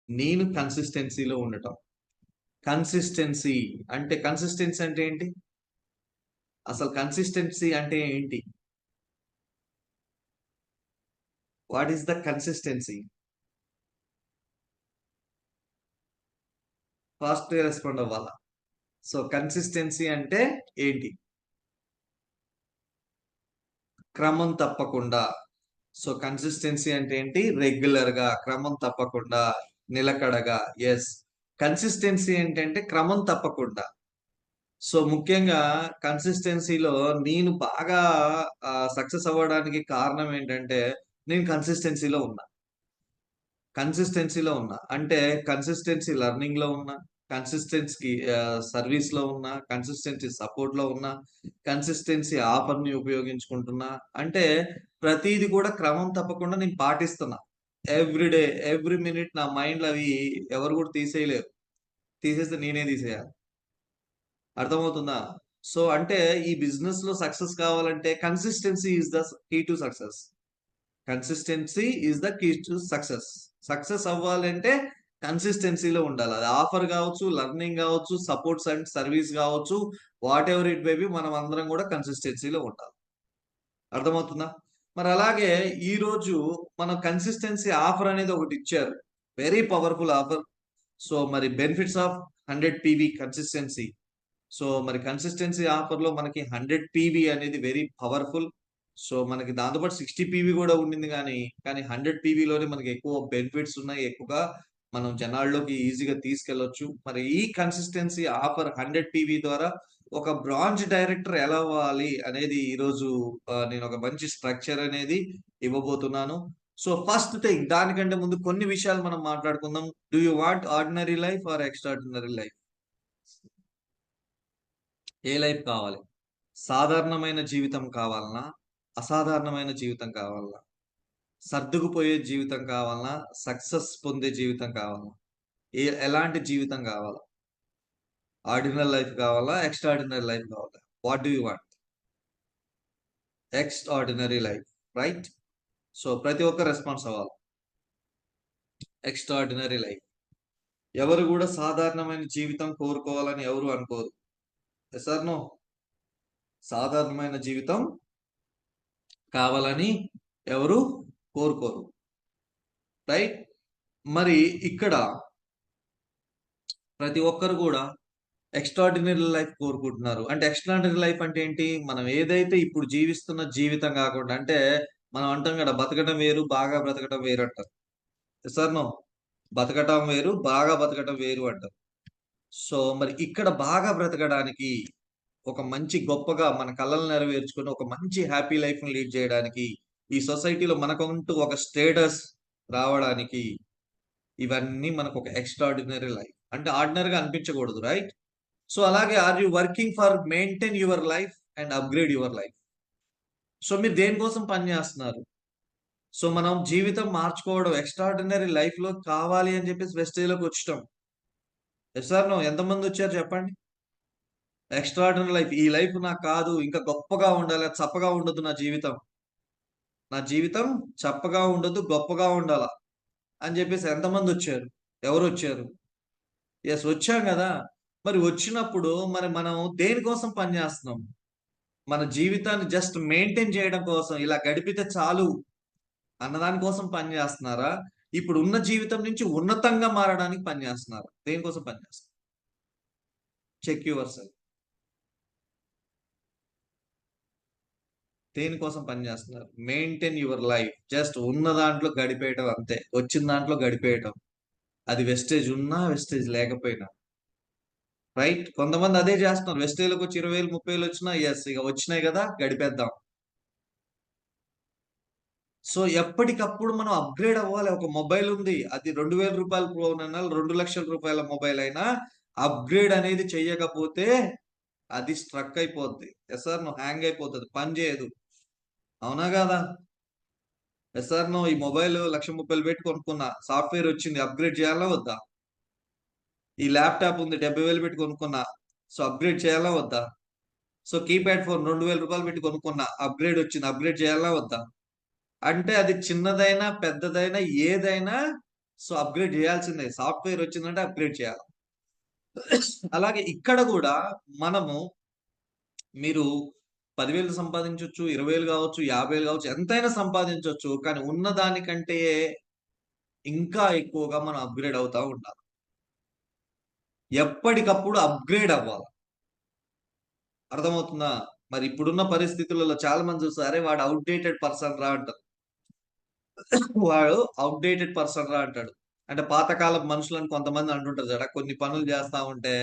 నేను కన్సిస్టెన్సీలో ఉండటం. కన్సిస్టెన్సీ అంటే ఏంటి? అసలు కన్సిస్టెన్సీ అంటే ఏంటి? What is the consistency? Fast respond అవ్వాలా? సో కన్సిస్టెన్సీ అంటే ఏంటి? క్రమం తప్పకుండా. సో కన్సిస్టెన్సీ అంటే ఏంటి? రెగ్యులర్ గా, క్రమం తప్పకుండా, నిలకడగా. ఎస్. కన్సిస్టెన్సీ ఏంటంటే క్రమం తప్పకుండా. సో ముఖ్యంగా కన్సిస్టెన్సీలో నేను బాగా సక్సెస్ అవ్వడానికి కారణం ఏంటంటే నేను కన్సిస్టెన్సీలో ఉన్నా అంటే కన్సిస్టెన్సీ లెర్నింగ్ లో ఉన్నా, కన్సిస్టెన్సీ సర్వీస్ లో ఉన్నా, కన్సిస్టెన్సీ సపోర్ట్ లో ఉన్నా, కన్సిస్టెన్సీ ఆఫర్ ని ఉపయోగించుకుంటున్నా. అంటే ప్రతిది కూడా క్రమం తప్పకుండా నేను పాటిస్తున్నా. ఎవ్రీ డే, ఎవ్రీ మినిట్ నా మైండ్ అవి ఎవరు కూడా తీసేయలేరు. తీసేస్తే నేనే తీసేయాలి. అర్థమవుతుందా? సో అంటే ఈ బిజినెస్ లో సక్సెస్ కావాలంటే consistency is the key to success. Consistency is the key to success. Success అవ్వాలంటే కన్సిస్టెన్సీలో ఉండాలి. అది ఆఫర్ కావచ్చు, లెర్నింగ్ కావచ్చు, సపోర్ట్స్ అండ్ సర్వీస్ కావచ్చు, whatever it may be, మనం అందరం కూడా కన్సిస్టెన్సీలో ఉండాలి. అర్థమవుతుందా? మరి అలాగే ఈ రోజు మనం కన్సిస్టెన్సీ ఆఫర్ అనేది ఒకటి ఇచ్చారు. Very powerful offer. సో మరి benefits of 100 PV consistency. So మరి కన్సిస్టెన్సీ ఆఫర్ లో మనకి 100 పీవీ అనేది వెరీ పవర్ఫుల్. సో మనకి దాంతోపాటు 60 పీవీ కూడా ఉండింది, కానీ 100 పీవీలోనే మనకి ఎక్కువ బెనిఫిట్స్ ఉన్నాయి. ఎక్కువగా మనం జనాల్లోకి ఈజీగా తీసుకెళ్లొచ్చు. మరి ఈ కన్సిస్టెన్సీ ఆఫర్ 100 పీవీ ద్వారా ఒక బ్రాంచ్ డైరెక్టర్ ఎలా అవ్వాలి అనేది ఈరోజు నేను ఒక మంచి స్ట్రక్చర్ అనేది ఇవ్వబోతున్నాను. సో ఫస్ట్ థింగ్, దానికంటే ముందు కొన్ని విషయాలు మనం మాట్లాడుకుందాం. Do you want ordinary life or extraordinary life? ఏ లైఫ్ కావాలి? సాధారణమైన జీవితం కావాలనా? అసాధారణమైన జీవితం కావాలనా? సర్దుకుపోయే జీవితం కావాలనా? సక్సెస్ పొందే జీవితం కావాలనా? ఎలాంటి జీవితం కావాలా? ఆర్డినరీ లైఫ్ కావాలా? ఎక్స్ట్రాడినరీ లైఫ్ కావాలా? What do you want? Extraordinary life, right? So ప్రతి ఒక్క రెస్పాన్స్ అవ్వాలి. Extraordinary life. ఎవరు కూడా సాధారణమైన జీవితం కోరుకోవాలని ఎవరు అనుకోరు. Yes or no? సాధారణమైన జీవితం కావాలని ఎవరు కోరుకోరు, రైట్? మరి ఇక్కడ ప్రతి ఒక్కరు కూడా ఎక్స్ట్రాడినరీ లైఫ్ కోరుకుంటున్నారు. అంటే ఎక్స్ట్రాడినరీ లైఫ్ అంటే ఏంటి? మనం ఏదైతే ఇప్పుడు జీవిస్తున్న జీవితం కాకుండా, అంటే మనం అంటాం కదా, బతకడం వేరు, బాగా బ్రతకడం వేరు అంటారు. Sir no? బతకటం వేరు, బాగా బతకటం వేరు అంటారు. సో మరి ఇక్కడ బాగా బ్రతకడానికి, ఒక మంచి గొప్పగా మన కలలు నెరవేర్చుకుని ఒక మంచి హ్యాపీ లైఫ్ ని లీడ్ చేయడానికి, ఈ సొసైటీలో మనకంటూ ఒక స్టేటస్ రావడానికి, ఇవన్నీ మనకు ఒక ఎక్స్ట్రాడినరీ లైఫ్. అంటే ఆర్డినరీగా అనిపించకూడదు, రైట్? సో అలాగే are you working for maintain your life and upgrade your life? So మీరు దేనికోసం పని చేస్తున్నారు? సో మనం జీవితం మార్చుకోవడం, ఎక్స్ట్రాడినరీ లైఫ్ లో కావాలి అని చెప్పేసి వెస్టేజ్ లోకి వచ్చాం. Yes or no? ఎంతమంది వచ్చారు చెప్పండి? ఎక్స్ట్రాడినరీ లైఫ్, ఈ లైఫ్ నాకు కాదు, ఇంకా గొప్పగా ఉండాలి, చప్పగా ఉండదు నా జీవితం, నా జీవితం చప్పగా ఉండదు, గొప్పగా ఉండాలా అని చెప్పేసి ఎంతమంది వచ్చారు? ఎవరు వచ్చారు? ఎస్, వచ్చాం కదా. మరి వచ్చినప్పుడు మరి మనం దేనికోసం పని చేస్తున్నాం? మన జీవితాన్ని జస్ట్ మెయింటైన్ చేయడం కోసం, ఇలా గడిపితే చాలు అన్నదాని కోసం పని చేస్తున్నారా? ఇప్పుడు ఉన్న జీవితం నుంచి ఉన్నతంగా మారడానికి పని చేస్తున్నారా? దేనికోసం పని చేస్తున్నారు? Check yourself. దేనికోసం పని చేస్తున్నారు? Maintain your life. జస్ట్ ఉన్న దాంట్లో గడిపేయటం అంతే, వచ్చిన దాంట్లో గడిపేయటం. అది వెస్టేజ్ ఉన్నా, వెస్టేజ్ లేకపోయినా, రైట్? కొంతమంది అదే చేస్తున్నారు. వెస్టేజ్లోకి వచ్చి 20,000 30,000 వచ్చినా, ఎస్ ఇక వచ్చినాయి కదా గడిపేద్దాం. సో ఎప్పటికప్పుడు మనం అప్గ్రేడ్ అవ్వాలి. ఒక మొబైల్ ఉంది, అది 2,000 రూపాయల ఫోన్ అయినా, 2,00,000 రూపాయల మొబైల్ అయినా, అప్గ్రేడ్ అనేది చెయ్యకపోతే అది స్ట్రక్ అయిపోద్ది. Yes or no? హ్యాంగ్ అయిపోతుంది, పని చేయదు. అవునా కదా? Yes or no? ఈ మొబైల్ 1,30,000 పెట్టి కొనుక్కున్నా, సాఫ్ట్వేర్ వచ్చింది, అప్గ్రేడ్ చేయాలా వద్దా? ఈ ల్యాప్టాప్ ఉంది, 70,000 పెట్టి కొనుక్కున్నా, సో అప్గ్రేడ్ చేయాలా వద్దా? సో కీప్యాడ్ ఫోన్ 2,000 రూపాయలు పెట్టి కొనుక్కున్నా, అప్గ్రేడ్ వచ్చింది, అప్గ్రేడ్ చేయాలా వద్దా? అంటే అది చిన్నదైనా పెద్దదైనా ఏదైనా సో అప్గ్రేడ్ చేయాల్సిందే. సాఫ్ట్‌వేర్ వచ్చిందంటే అప్గ్రేడ్ చేయాలి. అలాగే ఇక్కడ గూడా మనము మీరు 10,000 సంపాదించొచ్చు, 20,000 గావచ్చు, 50,000 గావచ్చు, ఎంతైనా సంపాదించొచ్చు. కానీ ఉన్న దానికంటే ఇంకా ఎక్కువగా మనం అప్‌గ్రేడ్ అవుతా ఉండాలి. ఎప్పటికప్పుడు అప్‌గ్రేడ్ అవ్వాలి. అర్థమవుతుందా? మరి ఇప్పుడున్న పరిస్థితులలో చాలా మంది చూస్తే, "అరే! వాడు ఔట్‌డేటెడ్ పర్సన్ రా" అంటారు. వాడు ఔట్‌డేటెడ్ పర్సన్ రా అంటాడు. అంటే పాతకాలపు మనుషులని కొంతమంది అంటుంటారు చూడు. కొన్ని పనులు చేస్తా ఉంటే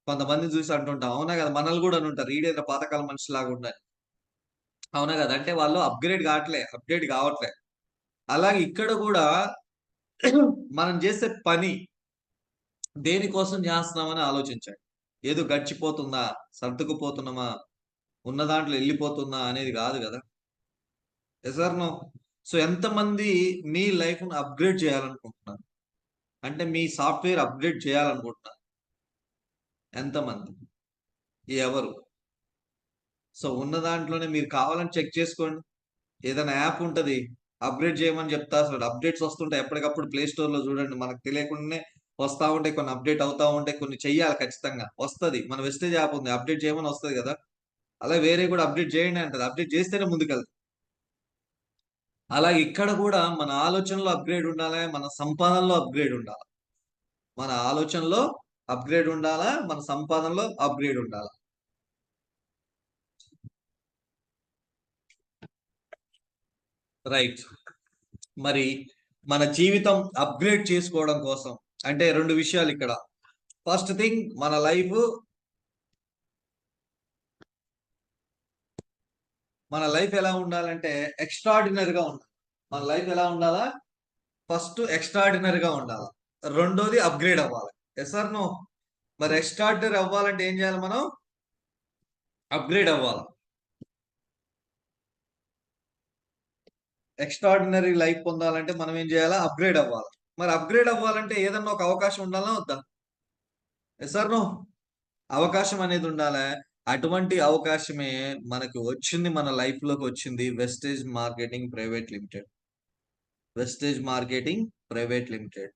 కొంతమందిని చూసి అంటుంటాం. అవునా కదా! మనల్ని గూడా అనుంటారు. ఈడేందిరా పాతకాలం మనిషిలాగా ఉన్నాడు. అవునా కదా! అంటే వాళ్ళు అప్‌డేట్ కావట్లే. అలాగే ఇక్కడ గూడా మనం చేసే పని దేనికోసం చేస్తున్నామని ఆలోచించండి. ఏదో గడిచిపోతుందా? సర్దుకుపోతున్నామా? ఉన్న దాంట్లో ఎళ్ళిపోతుందా? అనేది గాదు గదా! Yes or no? సో, ఎంతమంది మీ లైఫ్‌ని అప్‌గ్రేడ్ చేయాలనుకుంటున్నారు? అంటే మీ సాఫ్ట్‌వేర్ అప్‌గ్రేడ్ చేయాలనుకుంటున్నారు? ఎంతమంది? ఎవరు? సో, ఉన్న దాంట్లోనే మీరు కావాలని చెక్ చేసుకోండి. ఏదైనా యాప్ ఉంటది. అప్‌గ్రేడ్ చేయమని చెప్తా అసలు అప్‌డేట్స్ వస్తుంటాయి. ఎప్పటికప్పుడు ప్లే స్టోర్‌లో చూడండి. మనకు తెలియకుండానే వస్తా ఉంటాయి. కొన్ని అప్‌డేట్ అవుతా ఉంటాయి. కొన్ని చెయ్యాలి ఖచ్చితంగా. వస్తది. మన వెస్టేజ్ యాప్ ఉంది. అప్‌డేట్ చేయమని వస్తది గదా! అలా వేరేయి కూడా అప్‌డేట్ చేయండి అంటది. అప్‌డేట్ చేస్తేనే ముందుకెళ్తాం. అలాగే ఇక్కడ గూడా మన ఆలోచనలో అప్‌గ్రేడ్ ఉండాలే. మన సంపాదనలో అప్‌గ్రేడ్ ఉండాల. మన ఆలోచనలో అప్‌గ్రేడ్ ఉండాలా. మన సంపాదనలో అప్‌గ్రేడ్ ఉండాలా. రైట్. మరి మన జీవితం అప్‌గ్రేడ్ చేసుకోవడం కోసం అంటే 2 విషయాలిక్కడ. ఫస్ట్ థింగ్ మన లైఫ్ ఎలా ఉండాలంటే ఎక్స్‌ట్రార్డినరీగా ఉండాలి. మన లైఫ్ ఎలా ఉండాలా? ఫస్ట్ ఎక్స్‌ట్రార్డినరీగా ఉండాల. రెండోది అప్‌గ్రేడ్ అవ్వాలి. Yes or no? మరి ఎక్స్‌ట్రార్డినరీ అవ్వాలంటే ఏం చేయాలి మనం? అప్‌గ్రేడ్ అవ్వాల. ఎక్స్‌ట్రార్డినరీ లైఫ్ పొందాలంటే మనం ఏం చేయాలా? అప్‌గ్రేడ్ అవ్వాలి. మరి అప్‌గ్రేడ్ అవ్వాలంటే ఏదన్నా ఒక అవకాశం ఉండాలా వద్దా? Yes or no? అవకాశం అనేది ఉండాలా? అటువంటి అవకాశమే మనకు వచ్చింది మన లైఫ్‌లోకొచ్చింది wastage marketing private limited. Wastage marketing private limited.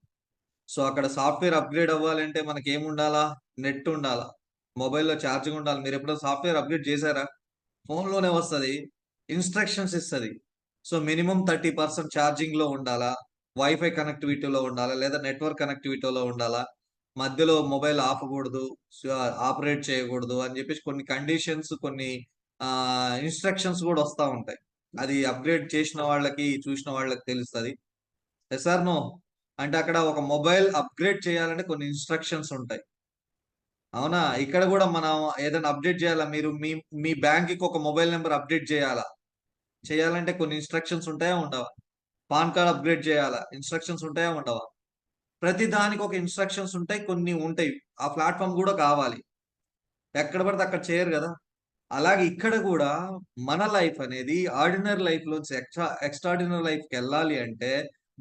So, అక్కడ సాఫ్ట్‌వేర్ అప్‌గ్రేడ్ అవ్వాలంటే మనకేముండాలా? నెట్ ఉండాలా. మొబైల్‌లో ఛార్జింగ్ ఉండాలి. మీరెప్పుడైనా సాఫ్ట్‌వేర్ అప్‌గ్రేడ్ చేసారా? ఫోన్‌లోనే వస్తది. ఇన్‌స్ట్రక్షన్స్ ఇస్తది. సో, మినిమమ్ 30% ఛార్జింగ్‌లో ఉండాలా. వైఫై కనెక్టివిటీలో ఉండాలా. లేదా నెట్వర్క్ కనెక్టివిటీలో ఉండాలా. మధ్యలో మొబైల్ ఆపకూడదు. సో, ఆపరేట్ చేయకూడదు అని జెప్పేసి కొన్ని కండిషన్స్ కొన్ని ఇన్‌స్ట్రక్షన్స్ గూడా వస్తా ఉంటాయి. అది అప్‌గ్రేడ్ చేసిన వాళ్ళకి, చూసిన వాళ్ళకి తెలుస్తది. Yes or no? అంటే అక్కడ ఒక మొబైల్ అప్‌గ్రేడ్ చేయాలంటే కొన్ని ఇన్‌స్ట్రక్షన్స్ ఉంటాయి. అవునా? ఇక్కడ గూడా మనం ఏదైనా అప్‌డేట్ జేయాలా మీరు మీ బ్యాంక్‌కి ఒక మొబైల్ నంబర్ అప్‌డేట్ జేయాలా? చేయాలంటే కొన్ని ఇన్‌స్ట్రక్షన్స్ ఉంటాయా? ఉండవా? పాన్ కార్డ్ అప్‌గ్రేడ్ చేయాలా? ఇన్‌స్ట్రక్షన్స్ ఉంటాయా? ఉండవా? ప్రతి దానికి ఒక ఇన్‌స్ట్రక్షన్స్ ఉంటాయి. కొన్ని ఉంటాయి. ఆ ప్లాట్‌ఫార్మ్ గూడా కావాలి. ఎక్కడ పడితే అక్కడ చేయరు గదా! అలాగే ఇక్కడ గూడా మన లైఫ్ అనేది ఆర్డినరీ లైఫ్‌లోంచి ఎక్స్‌ట్రార్డినరీ లైఫ్‌కెళ్ళాలి అంటే,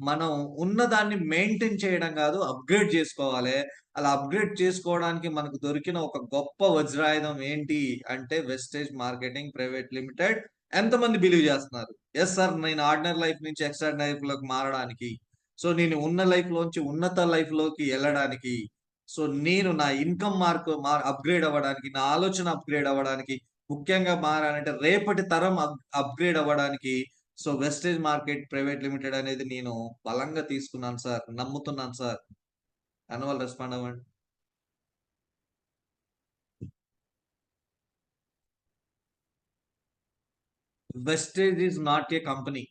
మనం ఉన్నదాన్ని మెయింటైన్ చేయడం గాదు, అప్‌గ్రేడ్ జేసుకోవాలె. అలా అప్‌గ్రేడ్ చేసుకోవడానికి మనకు దొరికిన ఒక గొప్ప వజ్రాయుధం ఏంటి అంటే, వెస్టేజ్ మార్కెటింగ్ ప్రైవేట్ లిమిటెడ్. ఎంతమంది బిలీవ్ జేస్తున్నారు? Yes sir. నేను ఆర్డినరీ లైఫ్ నుంచి ఎక్స్‌ట్రార్డినరీ లైఫ్‌లోకి మారడానికి. సో, నేను ఉన్న లైఫ్‌లోంచి ఉన్నత లైఫ్‌లోకి ఎళ్ళడానికి. సో, నేను నా ఇన్‌కమ్ అప్‌గ్రేడ్ అవ్వడానికి, నా ఆలోచన అప్‌గ్రేడ్ అవ్వడానికి ముఖ్యంగా మారాలంటే రేపటి తరం అప్‌గ్రేడ్ అవ్వడానికి so, Vestige market private limited అనేది నేను బలంగా తీసుకున్నాను సార్. నమ్ముతున్నాను సార్. అన్న రెస్పాండ్ అవ్వండి. Vestige is not a company.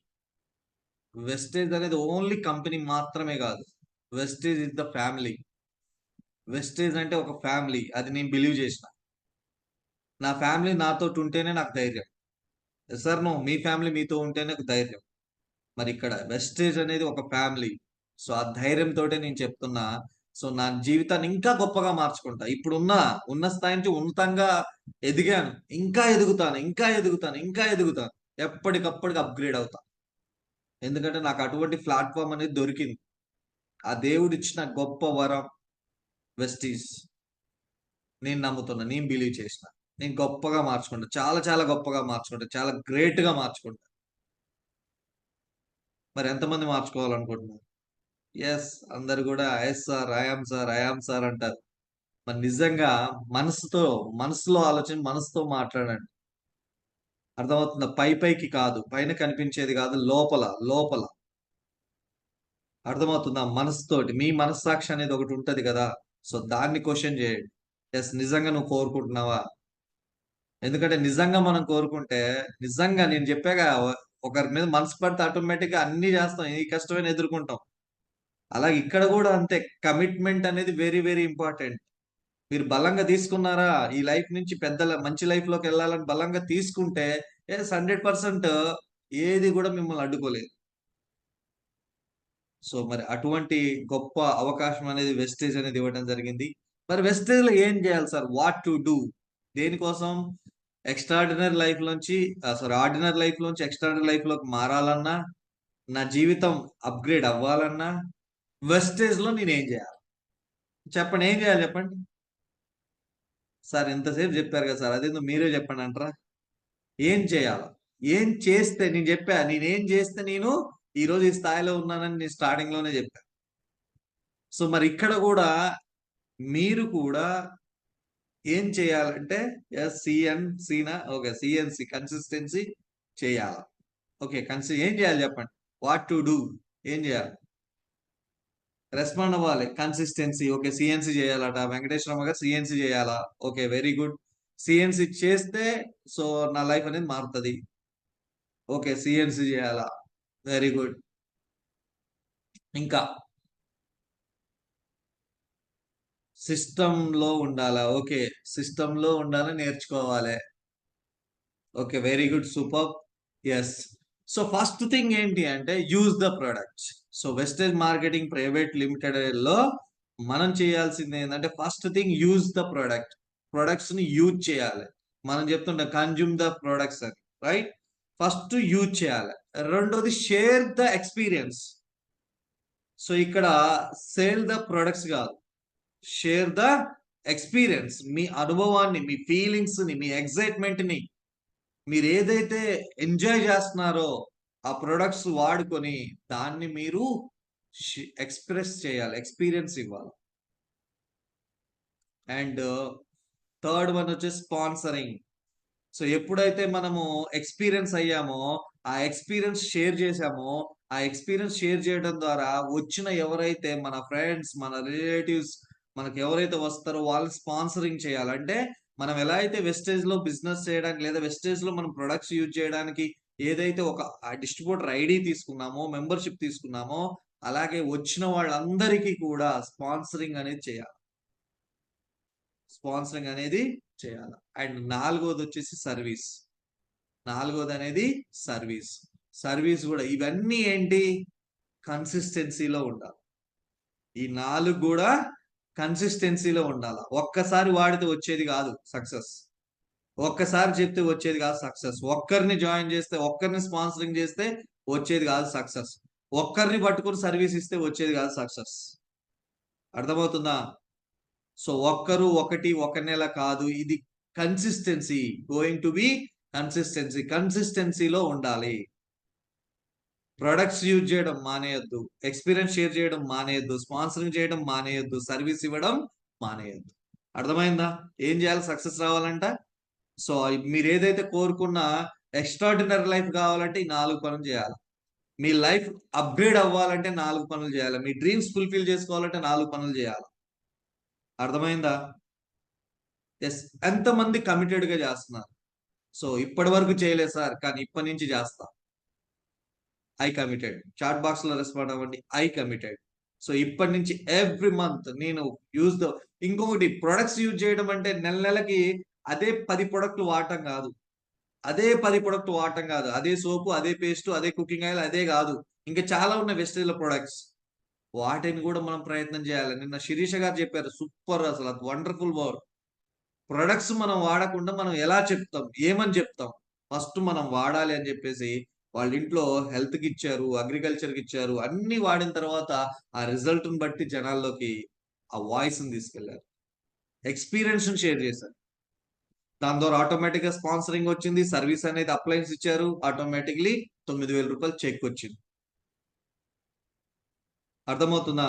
Vestige అనేది ఓన్లీ కంపెనీ మాత్రమే గాదు. Vestige is the family. Vestige అంటే ఒక ఫ్యామిలీ. అది నేను బిలీవ్ జేసిన. నా ఫ్యామిలీ నాతోటి ఉంటేనే నాకు ధైర్యం. Yes or no? మీ ఫ్యామిలీ మీతో ఉంటేనే నాకు ధైర్యం. మరిక్కడ వెస్టేజ్ అనేది ఒక ఫ్యామిలీ. సో, ఆ ధైర్యంతోటే నేను చెప్తున్నా. సో, నా జీవితాన్ని ఇంకా గొప్పగా మార్చుకుంటా. ఉన్న స్థాయి నుంచి ఉన్నతంగా ఎదిగాను. ఇంకా ఎదుగుతాను. ఇంకా ఎదుగుతాను. ఇంకా ఎదుగుతాను. ఎప్పటికప్పటికి అప్‌గ్రేడ్ అవుతా. ఎందుకంటే నాకు అటువంటి ప్లాట్‌ఫార్మ్ అనేది దొరికింది. ఆ దేవుడిచ్చిన గొప్ప వరం వెస్టీజ్. నేను నమ్ముతున్నా. నేను బిలీవ్ చేసిన. నేను గొప్పగా మార్చుకుంటా. చాలా చాలా గొప్పగా మార్చుకుంటా. చాలా గ్రేట్‌గా మార్చుకుంటా. మరి ఎంతమంది మార్చుకోవాలనుకుంటున్నారు? యెస్. అందరూ గూడా yes sir, I am sir, I am sir అంటారు. మరి నిజంగా మనసుతో, మనసులో ఆలోచన మనసుతో మాట్లాడండి. అర్థమవుతుందా? పైకి కాదు. పైన కనిపించేది గాదు. లోపల, లోపల. అర్థమవుతుందా? మనసుతోటి. మీ మనస్సాక్షి అనేది ఒకటుంటది గదా! సో, దాన్ని క్వెషన్ జేయండి. యెస్. నిజంగా నువ్వు కోరుకుంటున్నావా? ఎందుకంటే నిజంగా మనం కోరుకుంటే, నిజంగా నేను జెప్పాగా ఒకరి మీద మనసు పడితే ఆటోమేటిక్‌గా అన్నీ జేస్తాం. ఏ కష్టమైనా ఎదుర్కొంటాం. అలాగే ఇక్కడ గూడా అంతే. కమిట్మెంట్ అనేది వెరీ, వెరీ ఇంపార్టెంట్. మీరు బలంగా తీసుకున్నారా? ఈ లైఫ్ నుంచి మంచి లైఫ్‌లోకెళ్ళాలని బలంగా తీసుకుంటే, యెస్ 100% ఏది గూడా మిమ్మల్ని అడ్డుకోలేదు. సో, మరి అటువంటి గొప్ప అవకాశం అనేది వెస్టేజ్ అనేది ఇవ్వడం జరిగింది. మరి వెస్టేజ్‌లో ఏం జేయాలి సార్? What to do? దేనికోసం? ఎక్స్‌ట్రార్డినరీ లైఫ్‌లోంచి ఆర్డినరీ లైఫ్‌లోంచి ఎక్స్‌ట్రార్డినరీ లైఫ్‌లోకి మారాలన్నా, నా జీవితం అప్‌గ్రేడ్ అవ్వాలన్నా, వెస్టేజ్‌లో నేనేం జేయాలి? చెప్పండి. ఏం జేయాలి జెప్పండి? సార్ ఇంతసేపు జెప్పారు గదా సార్! అదేందో మీరే జెప్పండంటారా? ఏం చేయాల? ఏం చేస్తే నేను జెప్పా. నేనేం జేస్తే నేను ఈరోజు ఈ స్థాయిలో ఉన్నానని నేను స్టార్టింగ్‌లోనే జెప్పా. సో, మరి ఇక్కడ గూడా మీరు కూడా ఏం చేయాలంటే సీనా? ఓకే. సీఎన్‌సీ కన్సిస్టెన్సీ చేయాల. ఓకే. ఏం జేయాలి జెప్పండి? What to do? ఏం జేయాలి? రెస్పాండ్ అవ్వాలి. Consistency okay. సీఎన్‌సీ జేయాలట. వెంకటేశ్వరమ్మ గారు సీఎన్‌సీ జేయాలా? ఓకే. Very good. సీఎన్‌సీ చేస్తే సో, నా లైఫ్ అనేది మారుతది. ఓకే. సీఎన్‌సీ జేయాలా? Very good. ఇంకా సిస్టమ్‌లో ఉండాలా? ఓకే. సిస్టమ్‌లో ఉండాలి, నేర్చుకోవాలె. Okay. Very good. Superb. Yes. So, first thing ఏంటి అంటే use the products. So, wastage marketing private లిమిటెడ్‌లో మనం చేయాల్సిందేందంటే first thing use the product. ప్రొడక్ట్స్‌ని యూజ్ చేయాలి. మనం చెప్తుంటాం కన్జ్యూమ్ ద ప్రొడక్ట్స్ అని. రైట్? ఫస్ట్ యూజ్ చేయాలి. రెండోది షేర్ ద ఎక్స్‌పీరియన్స్. సో, ఇక్కడ సేల్ ద ప్రొడక్ట్స్ గాదు. Share the experience. మీ అనుభవాన్ని, మీ ఫీలింగ్స్‌ని, మీ ఎక్సైట్‌మెంట్‌ని మీరేదైతే ఎంజాయ్ జేస్తున్నారో, ఆ ప్రొడక్ట్స్ వాడుకొని దాన్ని మీరు ఎక్స్‌ప్రెస్ చేయాలి. ఎక్స్‌పీరియన్స్ ఇవ్వాలి. అండ్ థర్డ్ వన్ వచ్చేసి స్పాన్సరింగ్. సో, ఎప్పుడైతే మనము ఎక్స్‌పీరియన్స్ అయ్యామో, ఆ ఎక్స్‌పీరియన్స్ షేర్ చేసామో, ఆ ఎక్స్‌పీరియన్స్ షేర్ చేయడం ద్వారా వచ్చిన ఎవరైతే మన ఫ్రెండ్స్, మన రిలేటివ్స్ మనకెవరైతే వస్తారో వాళ్ళని స్పాన్సరింగ్ చేయాలి. అంటే మనం ఎలా అయితే వెస్టేజ్‌లో బిజినెస్ చేయడానికి లేదా వెస్టేజ్‌లో మనం ప్రొడక్ట్స్ యూజ్ చేయడానికి ఏదైతే ఒక డిస్ట్రిబ్యూటర్ ఐడీ తీసుకున్నామో, మెంబర్‌షిప్ తీసుకున్నామో, అలాగే వచ్చిన వాళ్ళందరికీ కూడా స్పాన్సరింగ్ అనేది చేయాలి. స్పాన్సరింగ్ అనేది చేయాల. అండ్ నాలుగోదొచ్చేసి సర్వీస్. నాలుగోదనేది సర్వీస్. సర్వీస్ గూడా ఇవన్నీ ఏంటి? కన్సిస్టెన్సీలో ఉండాలి. ఈ 4 గూడా కన్సిస్టెన్సీలో ఉండాల. ఒక్కసారి వాడితే వచ్చేది గాదు సక్సెస్. ఒక్కసారి చెప్తే వచ్చేది గాదు సక్సెస్. ఒక్కరిని జాయిన్ జేస్తే, ఒక్కరిని స్పాన్సరింగ్ జేస్తే వచ్చేది గాదు సక్సెస్. ఒక్కరిని పట్టుకొని సర్వీస్ ఇస్తే వచ్చేది గాదు సక్సెస్. అర్థమవుతుందా? సో, ఒక నెల కాదు. ఇది consistency. Going to be consistency. కన్సిస్టెన్సీలో ఉండాలి. ప్రొడక్ట్స్ యూజ్ చేయడం మానేయొద్దు. ఎక్స్‌పీరియన్స్ షేర్ చేయడం మానేయొద్దు. స్పాన్సరింగ్ చేయడం మానేయొద్దు. సర్వీస్ ఇవ్వడం మానేయొద్దు. అర్థమైందా? ఏం చేయాలి సక్సెస్ రావాలంట? సో, మీరేదైతే కోరుకున్న ఎక్స్‌ట్రార్డినరీ లైఫ్ కావాలంటే ఈ 4 పనులు చేయాలి. మీ లైఫ్ అప్‌గ్రేడ్ అవ్వాలంటే 4 పనులు చేయాలి. మీ డ్రీమ్స్ ఫుల్‌ఫిల్ చేసుకోవాలంటే 4 పనులు చేయాలి. అర్థమైందా? యెస్. ఎంతమంది కమిటెడ్‌గా జేస్తున్నారు? సో, ఇప్పటి వరకు చేయలేదు సార్. కానీ ఇప్పటి నుంచి జేస్తా. I committed. చాట్ బాక్స్‌లో రెస్పాండ్ అవ్వండి. I committed. సో, ఇప్పటి నుంచి ఎవ్రీ మంత్ నేను యూజ్ ద ఇంకొకటి ప్రొడక్ట్స్ యూజ్ చేయడం అంటే నెలకి అదే 10 ప్రొడక్ట్‌లు వాడటం గాదు. అదే 10 ప్రొడక్ట్ వాడటం గాదు. అదే సోపు, అదే పేస్టు, అదే కుకింగ్ ఆయిల్ అదే గాదు. ఇంకా చాలా ఉన్నాయి వెస్టేజ్‌ల ప్రొడక్ట్స్. వాటిని గూడా మనం ప్రయత్నం చేయాలి. నిన్న శిరీష గారు చెప్పారు. సూపర్ అసలు. అది వండర్‌ఫుల్ వర్డ్. ప్రొడక్ట్స్ మనం వాడకుండా మనం ఎలా చెప్తాం? ఏమని చెప్తాం? ఫస్ట్ మనం వాడాలి అని జెప్పేసి వాళ్ళింట్లో హెల్త్‌కిచ్చారు, అగ్రికల్చర్‌కిచ్చారు. అన్నీ వాడిన తర్వాత ఆ రిజల్ట్‌ని బట్టి జనాల్లోకి ఆ వాయిస్‌ని తీసుకెళ్లారు. ఎక్స్‌పీరియన్స్‌ని షేర్ చేశారు. దాని ద్వారా ఆటోమేటిక్‌గా స్పాన్సరింగ్ వచ్చింది. సర్వీస్ అనేది అప్లయన్స్ ఇచ్చారు. ఆటోమేటిక్‌లీ రూ. 9,000 చెక్ వచ్చింది. అర్థమవుతుందా?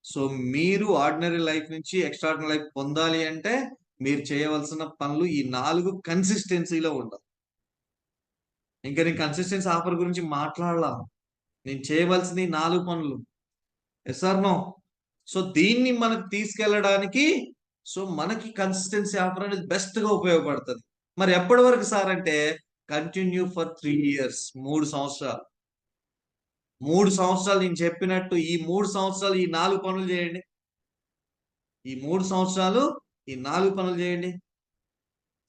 సో, మీరు ఆర్డినరీ లైఫ్ నుంచి ఎక్స్ట్రార్డినరీ లైఫ్ పొందాలి అంటే, మీరు చేయవలసిన పనులు ఈ 4 కన్సిస్టెన్సీలో ఉండాలి. ఇంక నేను కన్సిస్టెన్సీ ఆఫర్ గురించి మాట్లాడలా. నేను చేయవలసిన ఈ 4 పనులు. Yes or no? సో, దీన్ని మనకు తీసుకెళ్ళడానికి మనకి కన్సిస్టెన్సీ ఆఫర్ అనేది బెస్ట్‌గా ఉపయోగపడతది. మరి ఎప్పటి వరకు సార్ అంటే, కంటిన్యూ ఫర్ 3 ఇయర్స్ 3 సంవత్సరాలు. 3 సంవత్సరాలు నేను చెప్పినట్టు ఈ 3 సంవత్సరాలు ఈ 4 పనులు చేయండి. ఈ 3 సంవత్సరాలు ఈ 4 పనులు చేయండి.